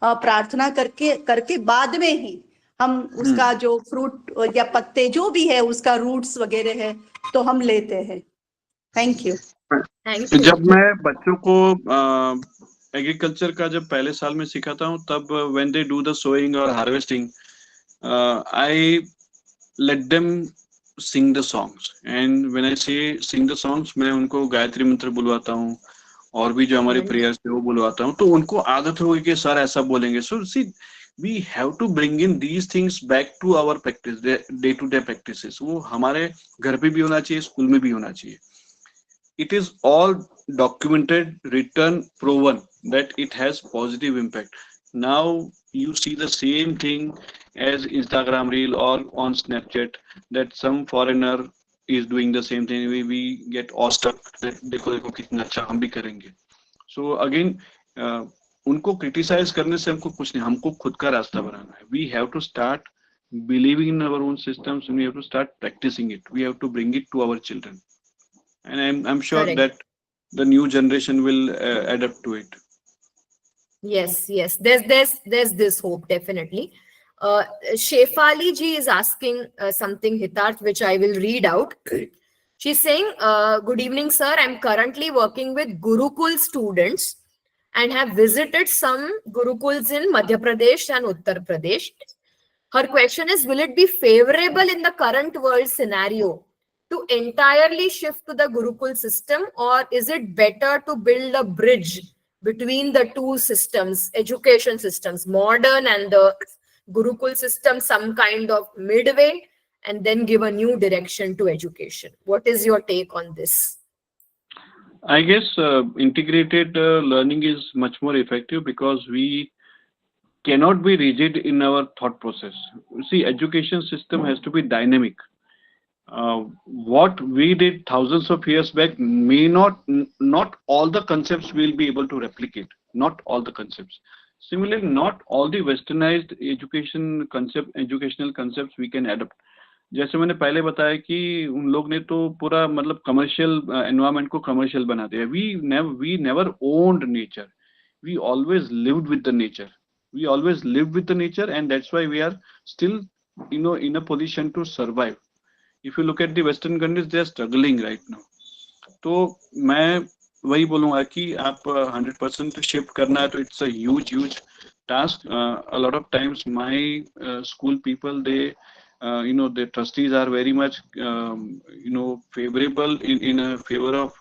प्रार्थना करके बाद में ही हम उसका जो फ्रूट या पत्ते जो भी है, उसका रूट्स वगैरह है, तो हम लेते हैं। Thank you. Thank you. जब मैं बच्चों को एग्रीकल्चर का जब पहले साल में सिखाता हूँ, तब when they do the sowing or harvesting, I let them sing the songs. And when I say sing the songs, मैं उनको गायत्री मंत्र बुलवाता हूँ, और भी जो हमारे प्रेयर्स है वो बुलवाता हूँ, तो उनको आदत होगी कि सर ऐसा बोलेंगे. So see, we have to bring in these things back to our practice, day to day practices. वो हमारे घर पे भी होना चाहिए, स्कूल में भी होना चाहिए. It is all documented, written, proven that it has positive impact. Now you see the same thing as Instagram reel or on Snapchat, that some foreigner is doing the same thing. We get awestruck that देखो कितना अच्छा हम भी करेंगे. So again, उनको criticize करने से हमको कुछ नहीं, हमको खुद का रास्ता बनाना है. We have to start believing in our own systems, and we have to start practicing it. We have to bring it to our children. And I'm sure Correct. that the new generation will adapt to it. Yes, there's this hope, definitely. Shefali ji is asking something, Hitarth, which I will read out. She's saying, good evening, sir. I'm currently working with Gurukul students and have visited some Gurukuls in Madhya Pradesh and Uttar Pradesh. Her question is, will it be favorable in the current world scenario to entirely shift to the Gurukul system, or is it better to build a bridge between the two systems, education systems, modern and the Gurukul system, some kind of midway, and then give a new direction to education? What is your take on this? I guess integrated learning is much more effective because we cannot be rigid in our thought process. See, education system has to be dynamic. What we did thousands of years back may not all the concepts will be able to replicate. Not all the concepts. Similarly, not all the westernized educational concepts we can adopt. जैसे मैंने पहले बताया कि उन लोग ने तो पूरा मतलब कमर्शियल एनवायरनमेंट को कमर्शियल बना दिया. We never owned nature. We always lived with the nature. We always lived with the nature, and that's why we are still, in a position to survive. If you look at the Western countries, they are struggling right now. तो मैं वही बोलूँगा कि आप 100% shift करना है तो it's a huge task. A lot of times my school people, the trustees are very much favorable in a favor of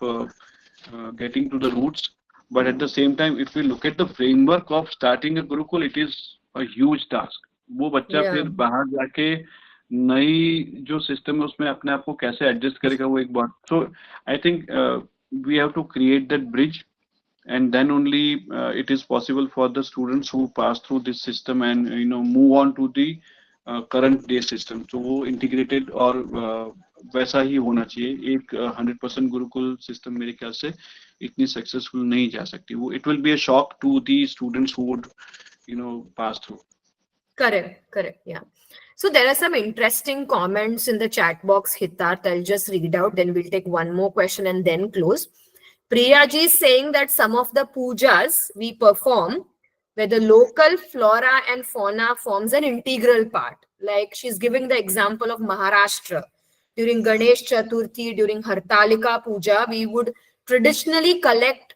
getting to the roots. But at the same time, if we look at the framework of starting a Gurukul, it is a huge task. वो बच्चा Yeah. फिर बाहर जाके नई जो system है उसमें अपने आप को कैसे एडजस्ट करेगा वो एक बात. So I think we have to create that bridge, and then only it is possible for the students who pass through this system and move on to the current day system. So वो integrated और वैसा ही होना चाहिए. एक 100% Gurukul system मेरे ख्याल से इतनी सक्सेसफुल नहीं जा सकती. वो it will be a shock to the students who would pass through. Correct. Yeah. So there are some interesting comments in the chat box, Hitarth. I'll just read out, then we'll take one more question and then close. Priya ji is saying that some of the pujas we perform where the local flora and fauna forms an integral part. Like she's giving the example of Maharashtra. During Ganesh Chaturthi, during Hartalika Puja, we would traditionally collect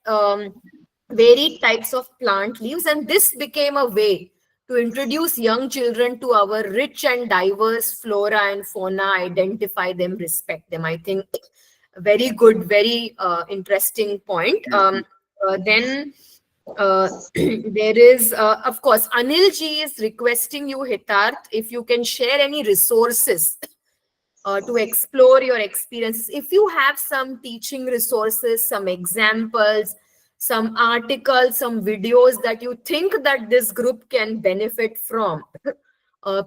varied types of plant leaves, and this became a way to introduce young children to our rich and diverse flora and fauna, identify them, respect them. I think very good, very interesting point. Then there is, of course, Anil ji is requesting you, Hitarth, if you can share any resources to explore your experiences. If you have some teaching resources, some examples, some articles, some videos that you think that this group can benefit from,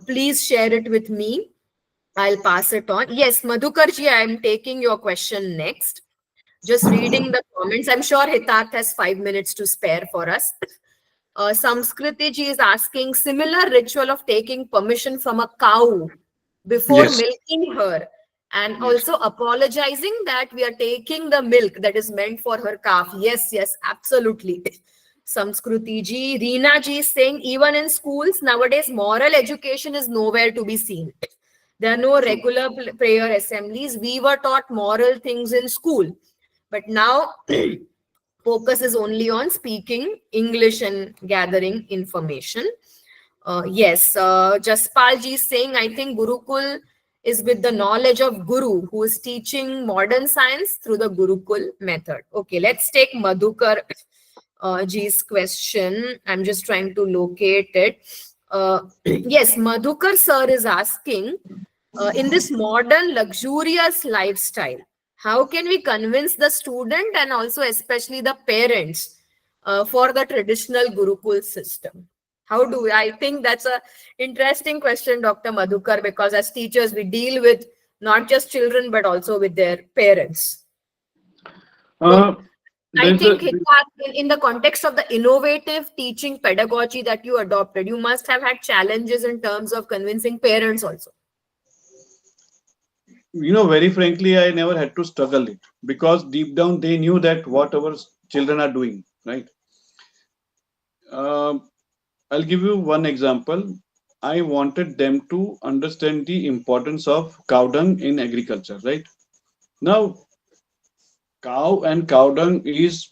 please share it with me. I'll pass it on. Yes, Madhukarji, I am taking your question next. Just reading the comments. I'm sure Hitarth has 5 minutes to spare for us. Samskriti ji is asking, similar ritual of taking permission from a cow before Yes. milking her, and Yes. also apologizing that we are taking the milk that is meant for her calf. Yes, absolutely. Samskruti ji. Reena ji is saying, even in schools nowadays, moral education is nowhere to be seen. There are no regular prayer assemblies. We were taught moral things in school, but now focus is only on speaking English and gathering information. Yes, Jaspal ji is saying, I think Gurukul is with the knowledge of Guru who is teaching modern science through the Gurukul method. Okay, let's take Madhukar ji's question. I'm just trying to locate it. Yes, Madhukar sir is asking, in this modern luxurious lifestyle, how can we convince the student and also especially the parents for the traditional Gurukul system? How do we? I think that's a interesting question, Dr. Madhukar, because as teachers, we deal with not just children, but also with their parents. I There's think a- Hitarth, in the context of the innovative teaching pedagogy that you adopted, you must have had challenges in terms of convincing parents also. very frankly, I never had to struggle it because deep down they knew that what our children are doing, right? I'll give you one example. I wanted them to understand the importance of cow dung in agriculture, right? Now, cow and cow dung is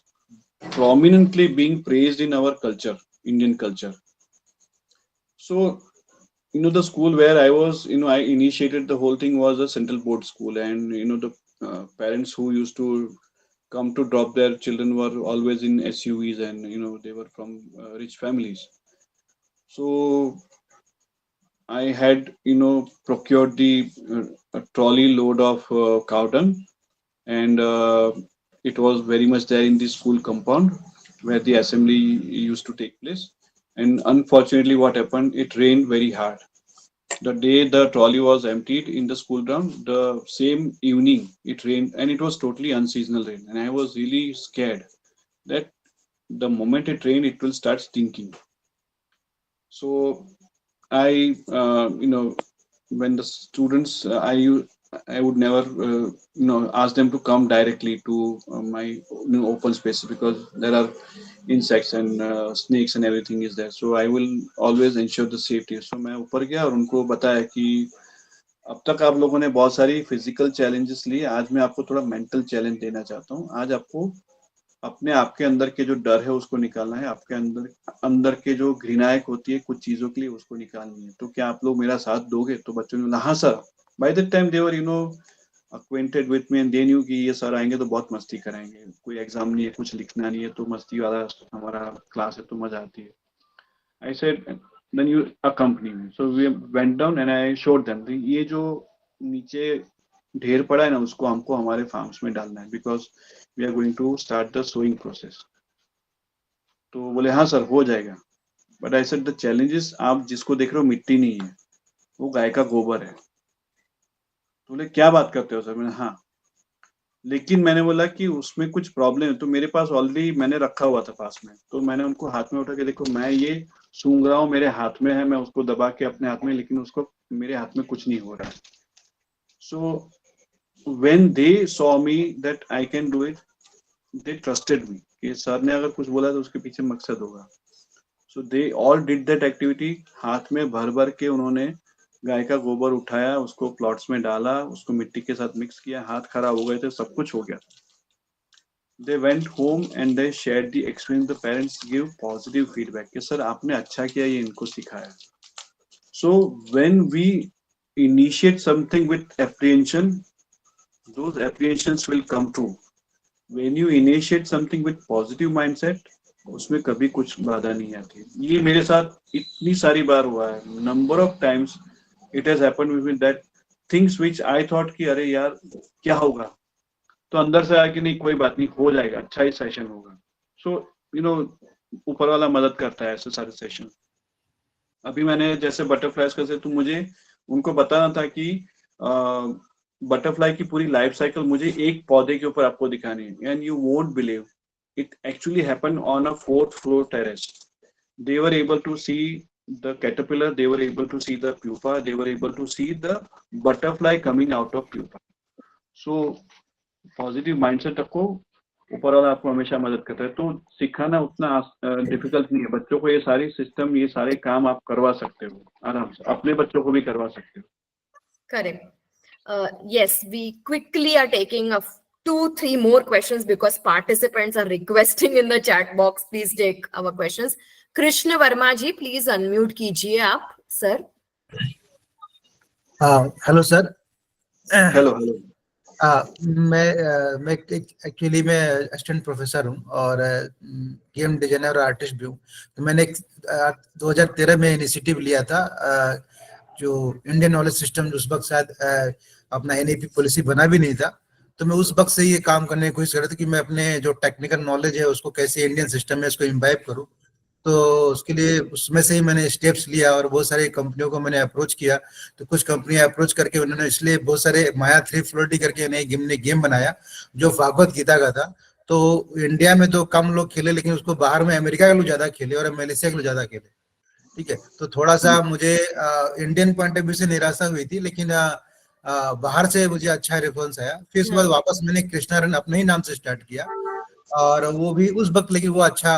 prominently being praised in our culture, Indian culture. So, the school where I was, I initiated the whole thing was a central board school, and the parents who used to come to drop their children were always in SUVs, and they were from rich families. So I had procured the a trolley load of cow dung, and it was very much there in the school compound where the assembly used to take place. And unfortunately, what happened? It rained very hard. The day the trolley was emptied in the school ground, the same evening it rained, and it was totally unseasonal rain. And I was really scared that the moment it rained, it will start stinking. So I when the students, I would never, ask them to come directly to my open space, because there are insects and snakes and everything is there. So I will always ensure the safety. So मैं ऊपर गया और उनको बताया कि अब तक आप लोगों ने बहुत सारी फिजिकल चैलेंजेस लिए, आज मैं आपको थोड़ा मेंटल चैलेंज देना चाहता हूँ। आज आपको अपने आपके अंदर के जो डर है उसको निकालना है, आपके अंदर के जो घृणाएं होती है कुछ चीजों के लिए उसको निकालनी है। तो क्या आप लोग मेरा साथ दोगे? तो बच्चों ने बोला हाँ sir. By that time they were acquainted with me and they knew कि ये सर आएंगे तो बहुत मस्ती कराएंगे, कोई एग्जाम नहीं है, कुछ लिखना नहीं है, तो मस्ती वाला हमारा क्लास है, तो मजा आती है। I said then you accompany me. So we went down and I showed them ये जो नीचे ढेर पड़ा है ना उसको हमको हमारे फार्म्स में डालना है, because we are going to start the sowing process. तो बोले हाँ सर हो जाएगा। But I said the challenges, आप जिसको देख रहे हो मिट्टी नहीं है, वो गाय का गोबर है। तो बोले क्या बात करते हो सर? मैंने हाँ, लेकिन मैंने बोला कि उसमें कुछ प्रॉब्लम है। तो मेरे पास ऑलरेडी मैंने रखा हुआ था पास में, तो मैंने उनको हाथ में उठा के, देखो मैं ये सूंघ रहा हूँ, मेरे हाथ में है, मैं उसको दबा के अपने हाथ में, लेकिन उसको मेरे हाथ में कुछ नहीं हो रहा है। सो when they saw me that I can do it, they trusted me कि सर ने अगर कुछ बोला तो उसके पीछे मकसद होगा। So they all did that activity। हाथ में भर भर के उन्होंने गाय का गोबर उठाया, उसको प्लॉट्स में डाला, उसको मिट्टी के साथ मिक्स किया, हाथ खराब हो गए थे, सब कुछ हो गया। They went home and they shared the experience. The parents give positive feedback कि सर आपने अच्छा किया, ये इनको सिखाया। So when we initiate something with apprehension, those apprehensions will come true. When you initiate something with positive mindset, उसमें कभी कुछ बाधा नहीं आती। ये मेरे साथ इतनी सारी बार हुआ है, number of times it has happened with me that things which I thought कि अरे यार क्या होगा, तो अंदर से आया कि नहीं कोई बात नहीं, हो जाएगा, अच्छा ही सेशन होगा। So ऊपर वाला मदद करता है ऐसे सारे सेशन। अभी मैंने जैसे बटरफ्लाइज का से, तो मुझे उनको बताना था कि बटरफ्लाई की पूरी लाइफ साइकिल मुझे एक पौधे के ऊपर आपको दिखानी है। And you won't believe, it actually happened on a 4th floor terrace। They were able to see the caterpillar, they were able to see the pupa, they were able to see the butterfly coming out of pupa। So positive mindset रखो, ऊपर वाला आपको हमेशा मदद करता है। तो सिखाना उतना डिफिकल्ट नहीं है, बच्चों को ये सारी सिस्टम, ये सारे काम आप करवा सकते हो आराम से, अपने बच्चों को भी करवा सकते हो। Correct. Yes, we quickly are taking 2-3 more questions because participants are requesting in the chat box. Please take our questions. Krishna Verma ji, please unmute कीजिए आप, sir. Hello sir. हेलो। मैं एक्चुअली मैं असिस्टेंट प्रोफेसर हूँ और game designer और artist भी हूँ। तो मैंने 2013 में इनिशिएटिव लिया था, जो इंडियन नॉलेज सिस्टम, उस वक्त शायद अपना एनईपी पॉलिसी बना भी नहीं था। तो मैं उस वक्त से ये काम करने की कोशिश कर रहा था कि मैं अपने जो टेक्निकल नॉलेज है उसको कैसे इंडियन सिस्टम में इसको इम्बाइब करूँ। तो उसके लिए उसमें से ही मैंने स्टेप्स लिया और बहुत सारी कंपनियों को मैंने अप्रोच किया। तो कुछ कंपनियां अप्रोच करके उन्होंने इसलिए बहुत सारे माया 3 फ्लोरिटी करके नए गेम बनाया जो भागवत गीता का था। तो इंडिया में तो कम लोग खेले, लेकिन उसको बाहर में अमेरिका के लोग ज्यादा खेले और मलेशिया के लोग ज्यादा खेले। ठीक है, तो थोड़ा सा मुझे इंडियन पॉइंट ऑफ व्यू से निराशा हुई थी, लेकिन बाहर से मुझे अच्छा रिस्पॉन्स आया। फिर उसके बाद वापस मैंने कृष्णा रन अपने ही नाम से स्टार्ट किया और वो भी उस वक्त, लेकिन वो अच्छा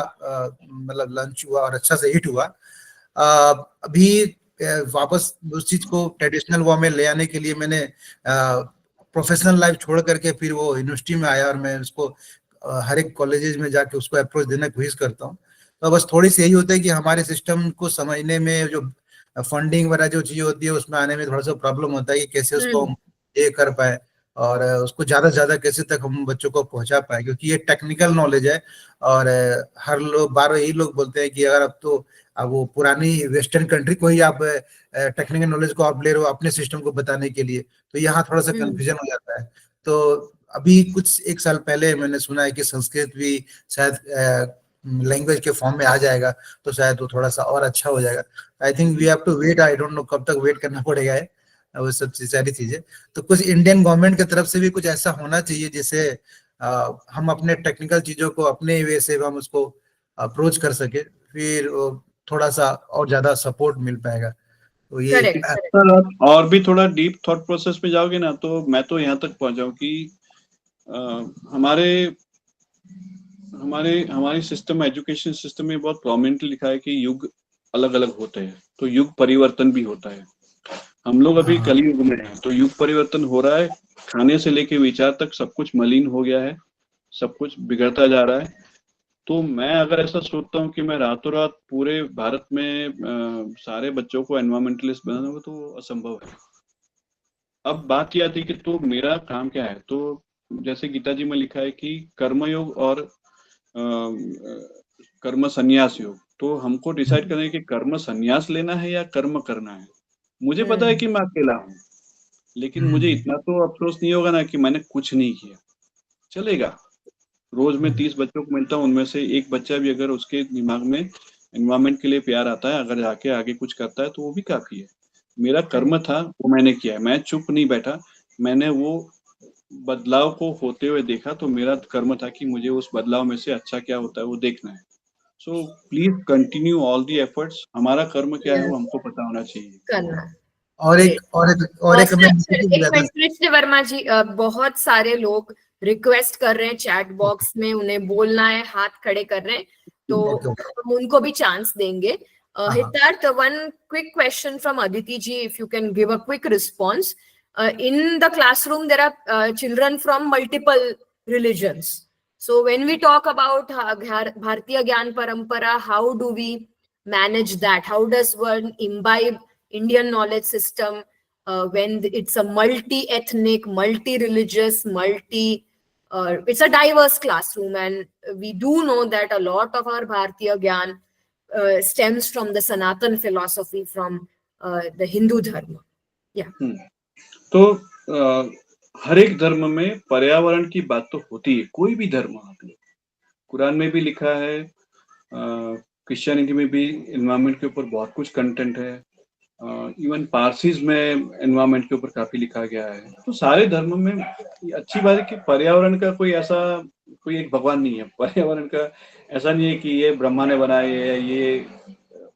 मतलब लॉन्च हुआ और अच्छा से हिट हुआ। अभी वापस उस चीज को ट्रेडिशनल वे में ले आने के लिए मैंने प्रोफेशनल लाइफ छोड़ करके फिर वो यूनिवर्सिटी में आया और मैं उसको हर एक कॉलेजेस में जाके उसको अप्रोच देने की कोशिश करता हूँ। तो बस थोड़ी सी यही होता है कि हमारे सिस्टम को समझने में जो फंडिंग वगैरह जो चीज होती है उसमें आने में थोड़ा सा प्रॉब्लम होता है कि कैसे उसको ये कर पाए और उसको ज्यादा से ज्यादा कैसे तक हम बच्चों को पहुंचा पाए, क्योंकि ये टेक्निकल नॉलेज है। और हर लोग बार यही लोग बोलते हैं कि अगर अब वो पुरानी वेस्टर्न कंट्री को ही आप टेक्निकल नॉलेज को आप ले रहे हो अपने सिस्टम को बताने के लिए, तो यहाँ थोड़ा सा कंफ्यूजन हो जाता है। तो अभी कुछ एक साल पहले मैंने सुना है कि संस्कृत भी शायद लैंग्वेज के फॉर्म में आ जाएगा, तो शायद वो थोड़ा सा और अच्छा हो जाएगा। I think we have to wait, I don't know कब तक वेट करना पड़ेगा है वो सब सारी चीजें। तो कुछ इंडियन गवर्नमेंट की तरफ से भी कुछ ऐसा होना चाहिए जिससे हम अपने टेक्निकल चीजों को अपने वे से हम उसको अप्रोच कर सके, फिर थोड़ा सा और ज्यादा सपोर्ट मिल पाएगा। तो ये करेक्ट। सर आप और भी थोड़ा डीप थॉट प्रोसेस में जाओगे ना, तो मैं तो यहाँ तक पहुंचाऊं कि हमारी सिस्टम, एजुकेशन सिस्टम में बहुत प्रोमिनेंटली लिखा है कि युग अलग अलग होते हैं, तो युग परिवर्तन भी होता है। हम लोग अभी कलयुग में हैं, तो युग परिवर्तन हो रहा है, खाने से लेके विचार तक सब कुछ मलिन हो गया है, सब कुछ बिगड़ता जा रहा है। तो मैं अगर ऐसा सोचता हूँ कि मैं रातों रात पूरे भारत में सारे बच्चों को एनवायरमेंटलिस्ट बना दूंगा, तो असंभव है। अब बात यह आती है कि तो मेरा काम क्या है। तो जैसे गीता जी में लिखा है कि कर्मयोग और कर्म संन्यास योग, तो हमको डिसाइड करना है कि कर्म संन्यास लेना है या कर्म करना है। मुझे पता है कि मैं अकेला हूँ, लेकिन मुझे इतना तो अफसोस नहीं होगा ना कि मैंने कुछ नहीं किया। चलेगा, रोज में 30 बच्चों को मिलता हूँ, उनमें से एक बच्चा भी अगर उसके दिमाग में एनवायरमेंट के लिए प्यार आता है, अगर जाके आगे कुछ करता है, तो वो भी काफी है। मेरा कर्म था, वो मैंने किया, मैं चुप नहीं बैठा, मैंने वो बदलाव को होते हुए देखा, तो मेरा कर्म था कि मुझे उस बदलाव में से अच्छा क्या होता है वो देखना है। So please continue all the efforts. हमारा कर्म क्या है वो हमको पता होना चाहिए। करना है। और एक मैं एक मिनट कृष्ण वर्मा जी, बहुत सारे लोग रिक्वेस्ट कर रहे हैं चैट बॉक्स में, उन्हें बोलना है, हाथ खड़े कर रहे हैं, तो हम उनको भी चांस देंगे। Hitarth, one quick question from Aditi ji, if you can give a quick response. In the classroom, there are children from multiple religions. So when we talk about Bharatiya Gyan Parampara, how do we manage that? How does one imbibe Indian knowledge system when it's a multi-ethnic, multi-religious, it's a diverse classroom, and we do know that a lot of our Bharatiya Gyan stems from the Sanatan philosophy, from the Hindu dharma. Yeah. तो हर एक धर्म में पर्यावरण की बात तो होती है, कोई भी धर्म आप लोग, कुरान में भी लिखा है, क्रिश्चियनिटी में भी एनवायरमेंट के ऊपर बहुत कुछ कंटेंट है, इवन पारसीज में एनवायरमेंट के ऊपर काफी लिखा गया है। तो सारे धर्म में अच्छी बात है कि पर्यावरण का कोई एक भगवान नहीं है। पर्यावरण का ऐसा नहीं है कि ये ब्रह्मा ने बनाया है, ये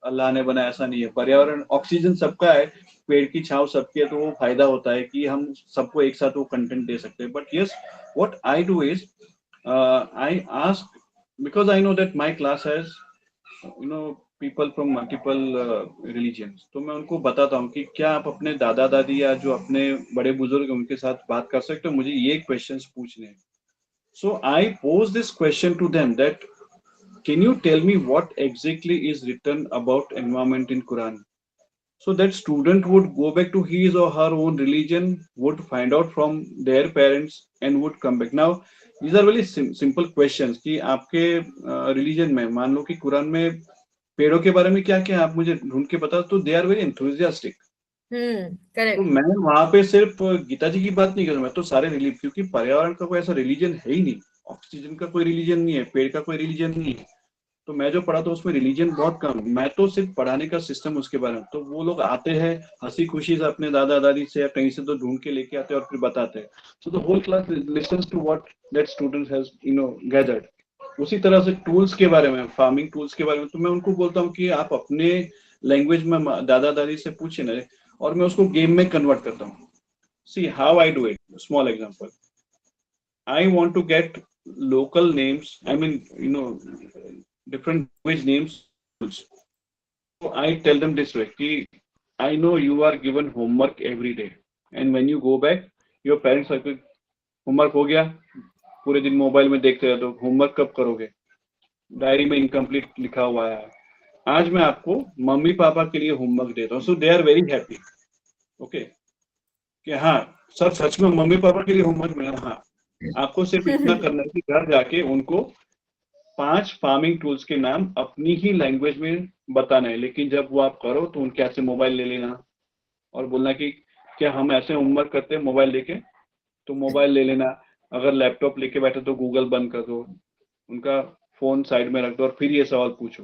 अल्लाह ने बनाया, ऐसा नहीं है। पर्यावरण, ऑक्सीजन सबका है, पेड़ की छांव सबकी है, तो वो फायदा होता है कि हम सबको एक साथ वो कंटेंट दे सकते हैं। But yes, what I do is I ask, because I know that my class has people from multiple religions, तो मैं उनको बताता हूँ कि क्या आप अपने दादा दादी या जो अपने बड़े बुजुर्ग उनके साथ बात कर सकते हो, मुझे ये क्वेश्चंस पूछने हैं। So I pose this question to them that can you tell me what exactly is written about environment in Quran, so that student would go back to his or her own religion, would find out from their parents and would come back. Now these are very simple questions कि आपके religion में मान लो कि कुरान में पेड़ों के बारे में क्या क्या आप मुझे ढूंढ के बता, तो दे आर वेरी एंथुसियास्टिक। तो मैं वहां पे सिर्फ गीता जी की बात नहीं कर रहा, मैं तो सारे रिलीजन, क्योंकि पर्यावरण का कोई ऐसा रिलीजन है ही नहीं, ऑक्सीजन का कोई रिलीजन नहीं है, पेड़ का कोई रिलीजन नहीं है। तो मैं जो पढ़ा था उसमें रिलीजन बहुत कम, मैं तो सिर्फ पढ़ाने का सिस्टम उसके बारे में। तो वो लोग आते हैं हंसी खुशी से अपने दादा दादी से या कहीं से तो ढूंढ के लेके आते हैं और फिर बताते हैं। So the whole class listens to what that student has gathered. उसी तरह से टूल्स के बारे में, फार्मिंग टूल्स के बारे में, तो मैं उनको बोलता हूँ कि आप अपने लैंग्वेज में दादा दादी से पूछे ना, और मैं उसको गेम में कन्वर्ट करता हूँ। See how I do it, small example, I want to get local names, I mean, different language names. So I tell them this way, I know you are given homework every day, and when you go back, your parents are like, homework हो गया, पूरे दिन mobile में देखते रहते हो, homework कब करोगे, डायरी में इनकम्प्लीट लिखा हुआ है, आज मैं आपको मम्मी पापा के लिए होमवर्क देता हूँ। So they are very happy, okay, कि हाँ सर सच में मम्मी पापा के लिए होमवर्क मिला। हाँ, आपको सिर्फ इतना करना है कि घर जाके उनको 5 फार्मिंग टूल्स के नाम अपनी ही लैंग्वेज में बताना है, लेकिन जब वो आप करो तो उनके हाथ से मोबाइल ले लेना और बोलना कि क्या हम ऐसे होमवर्क करते हैं मोबाइल लेके, तो मोबाइल ले लेना, अगर लैपटॉप लेके बैठे तो गूगल बंद कर दो, उनका फोन साइड में रख दो और फिर ये सवाल पूछो।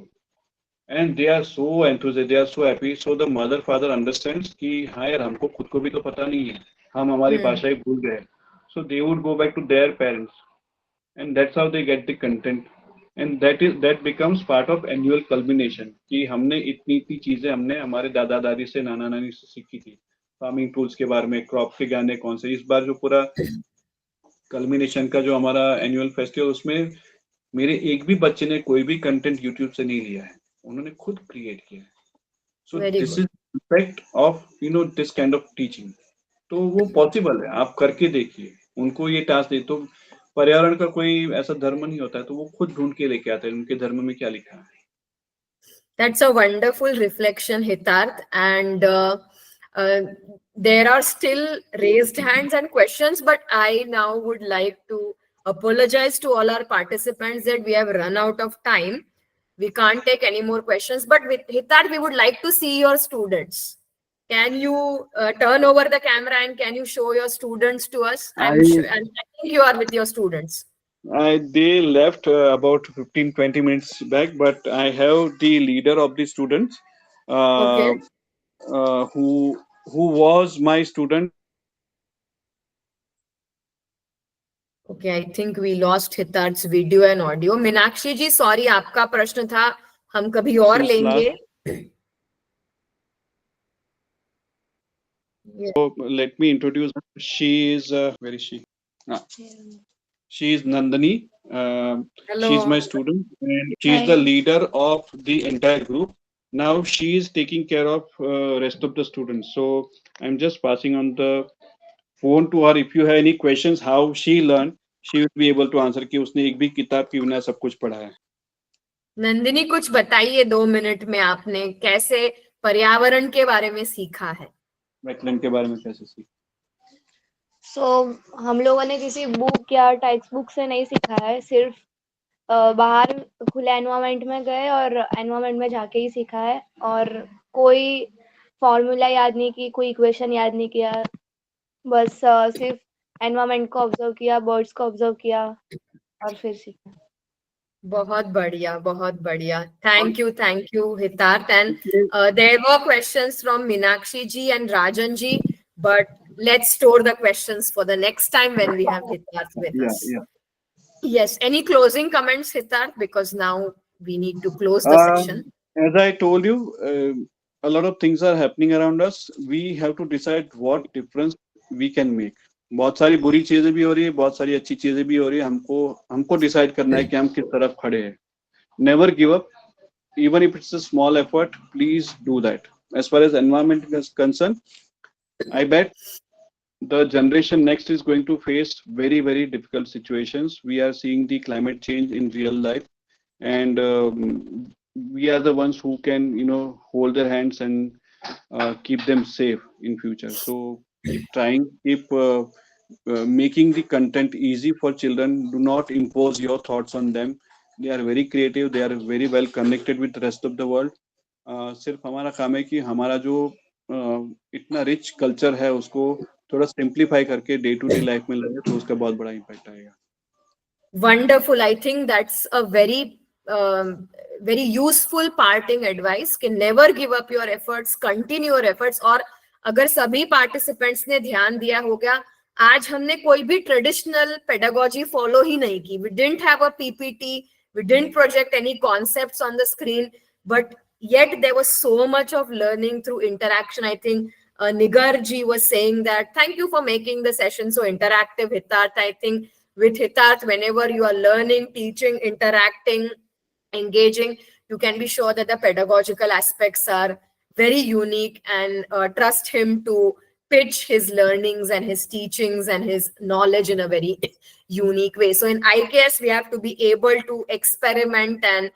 And they are so enthusiastic, they are so happy. So the mother father understands कि हाँ यार, हमको खुद को भी तो पता नहीं है, हम हमारी भाषा ही भूल गए। So they would go back to their parents and that's how they get the content, and that becomes part of annual culmination कि हमने इतनी चीजें हमने हमारे दादा दादी से, नाना नानी से सीखी थी, फार्मिंग टूल्स के बारे में, क्रॉप के गाने कौन से। इस बार जो पूरा कल्मिनेशन का जो हमारा एनुअल फेस्टिवल, उसमें मेरे एक भी बच्चे ने कोई भी कंटेंट यूट्यूब से नहीं लिया है, उन्होंने खुद क्रिएट किया है। सो Very this good. Is effect of this kind of teaching. तो वो पॉसिबल है, आप करके देखिए। उनको ये टास्क दे तो पर्यावरण का कोई ऐसा धर्म नहीं होता है, तो वो खुद ढूंढ के लेके आते हैं उनके धर्म में क्या लिखा है। That's a wonderful reflection, Hitarth. And there are still raised hands and questions, but I now would like to apologize to all our participants that we have run out of time. We can't take any more questions, but with Hitarth, we would like to see your students. Can you turn over the camera and can you show your students to us? I'm sure, and I think you are with your students. They left about 15-20 minutes back, but I have the leader of the students Okay. who was my student. Okay, I think we lost Hitarth's video and audio. Meenakshi ji, sorry, आपका प्रश्न था, हम कभी और Since लेंगे. So let me introduce her. She is where is she? She is Nandini. Hello. She is my student, and she is the leader of the entire group. Now she is taking care of rest of the students. So I'm just passing on the phone to her. If you have any questions, how she learned, she will be able to answer. कि उसने एक भी किताब की बिना सब कुछ पढ़ा है। नंदिनी, कुछ बताइए 2 मिनट में, आपने कैसे पर्यावरण के बारे में सीखा है? वेटलैंड के बारे में कैसे सीखा? हम लोगों ने किसी बुक या टेक्स्ट बुक से नहीं सीखा है, सिर्फ बाहर खुले एनवायरनमेंट में गए और एनवायरनमेंट में जाके ही सीखा है। और कोई फॉर्मूला याद नहीं की, कोई इक्वेशन याद नहीं किया, बस सिर्फ एनवायरनमेंट को ऑब्जर्व किया, बर्ड्स को ऑब्जर्व किया और फिर सीखा। बहुत बढ़िया, बहुत बढ़िया. Thank you, Hitarth. And there were questions from Meenakshi ji and Rajan ji, but let's store the questions for the next time when we have Hitarth with us. Yes. Any closing comments, Hitarth? Because now we need to close the session. As I told you, a lot of things are happening around us. We have to decide what difference we can make. बहुत सारी बुरी चीजें भी हो रही है, बहुत सारी अच्छी चीजें भी हो रही है। हमको डिसाइड करना है कि हम किस तरफ खड़े हैं। Never give up, even if it's a small effort. Please do that. As far as environment is concerned, I bet the generation next is going to face very, very difficult situations. We are seeing the climate change in real life, and we are the ones who can, hold their hands and keep them safe in future. So keep trying, keep making the content easy for children. Do not impose your thoughts on them. They are very creative. They are very well connected with the rest of the world. सिर्फ हमारा काम है कि हमारा जो इतना rich culture है उसको थोड़ा सिंप्लीफाई करके डे टू डे लाइफ में लगे, तो उसका बहुत बड़ा इम्पैक्ट आएगा. Wonderful. I think that's a very very useful parting advice कि never give up your efforts, continue your efforts. और अगर सभी participants ने ध्यान दिया होगा, आज हमने कोई भी ट्रेडिशनल पेडागोजी फॉलो ही नहीं की. We didn't have a PPT, we didn't project any concepts on the screen, but yet there was so much of learning through interaction. I think Nigar ji was saying that thank you for making the session so interactive, Hitarth. I think with Hitarth, whenever you are learning, teaching, interacting, engaging, you can be sure that the pedagogical aspects are very unique, and trust him to pitch his learnings and his teachings and his knowledge in a very unique way. So in IKS, we have to be able to experiment and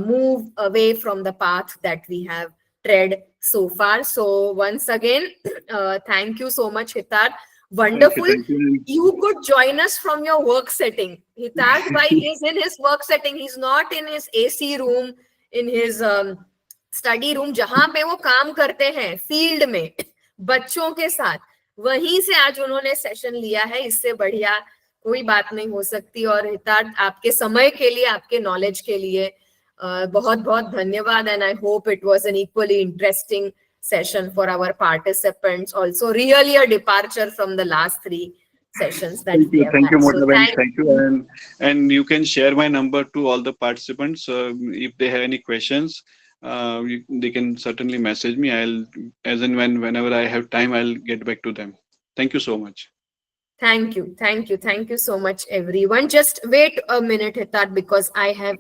move away from the path that we have tread so far. So once again, thank you so much, Hitarth. Wonderful. Thank you. You could join us from your work setting. Hitarth bhai is in his work setting. He's not in his AC room, in his study room, जहां पे वो काम करते हैं field में बच्चों के साथ. वहीं से आज उन्होंने सेशन लिया है. इससे बढ़िया कोई बात नहीं हो सकती। और हितार्थ, आपके समय के लिए, आपके नॉलेज के लिए बहुत बहुत धन्यवाद। And I hope it was an equally interesting session for our participants. Also, really a departure from the last 3 sessions that we have Thank you, had. So Monaben. Thank you, and you can share my number to all the participants. If they have any questions, they can certainly message me. I'll, as and whenever I have time, I'll get back to them. Thank you so much. Thank you so much, everyone. Just wait a minute, Hitat, because I have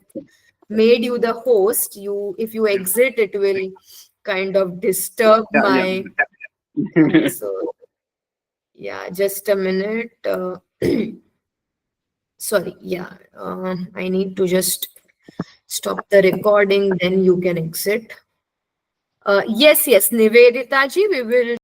made you the host. If you exit, it will kind of disturb my. So, yeah, just a minute. Sorry, yeah. I need to just stop the recording. Then you can exit. Yes, Nivedita ji, we will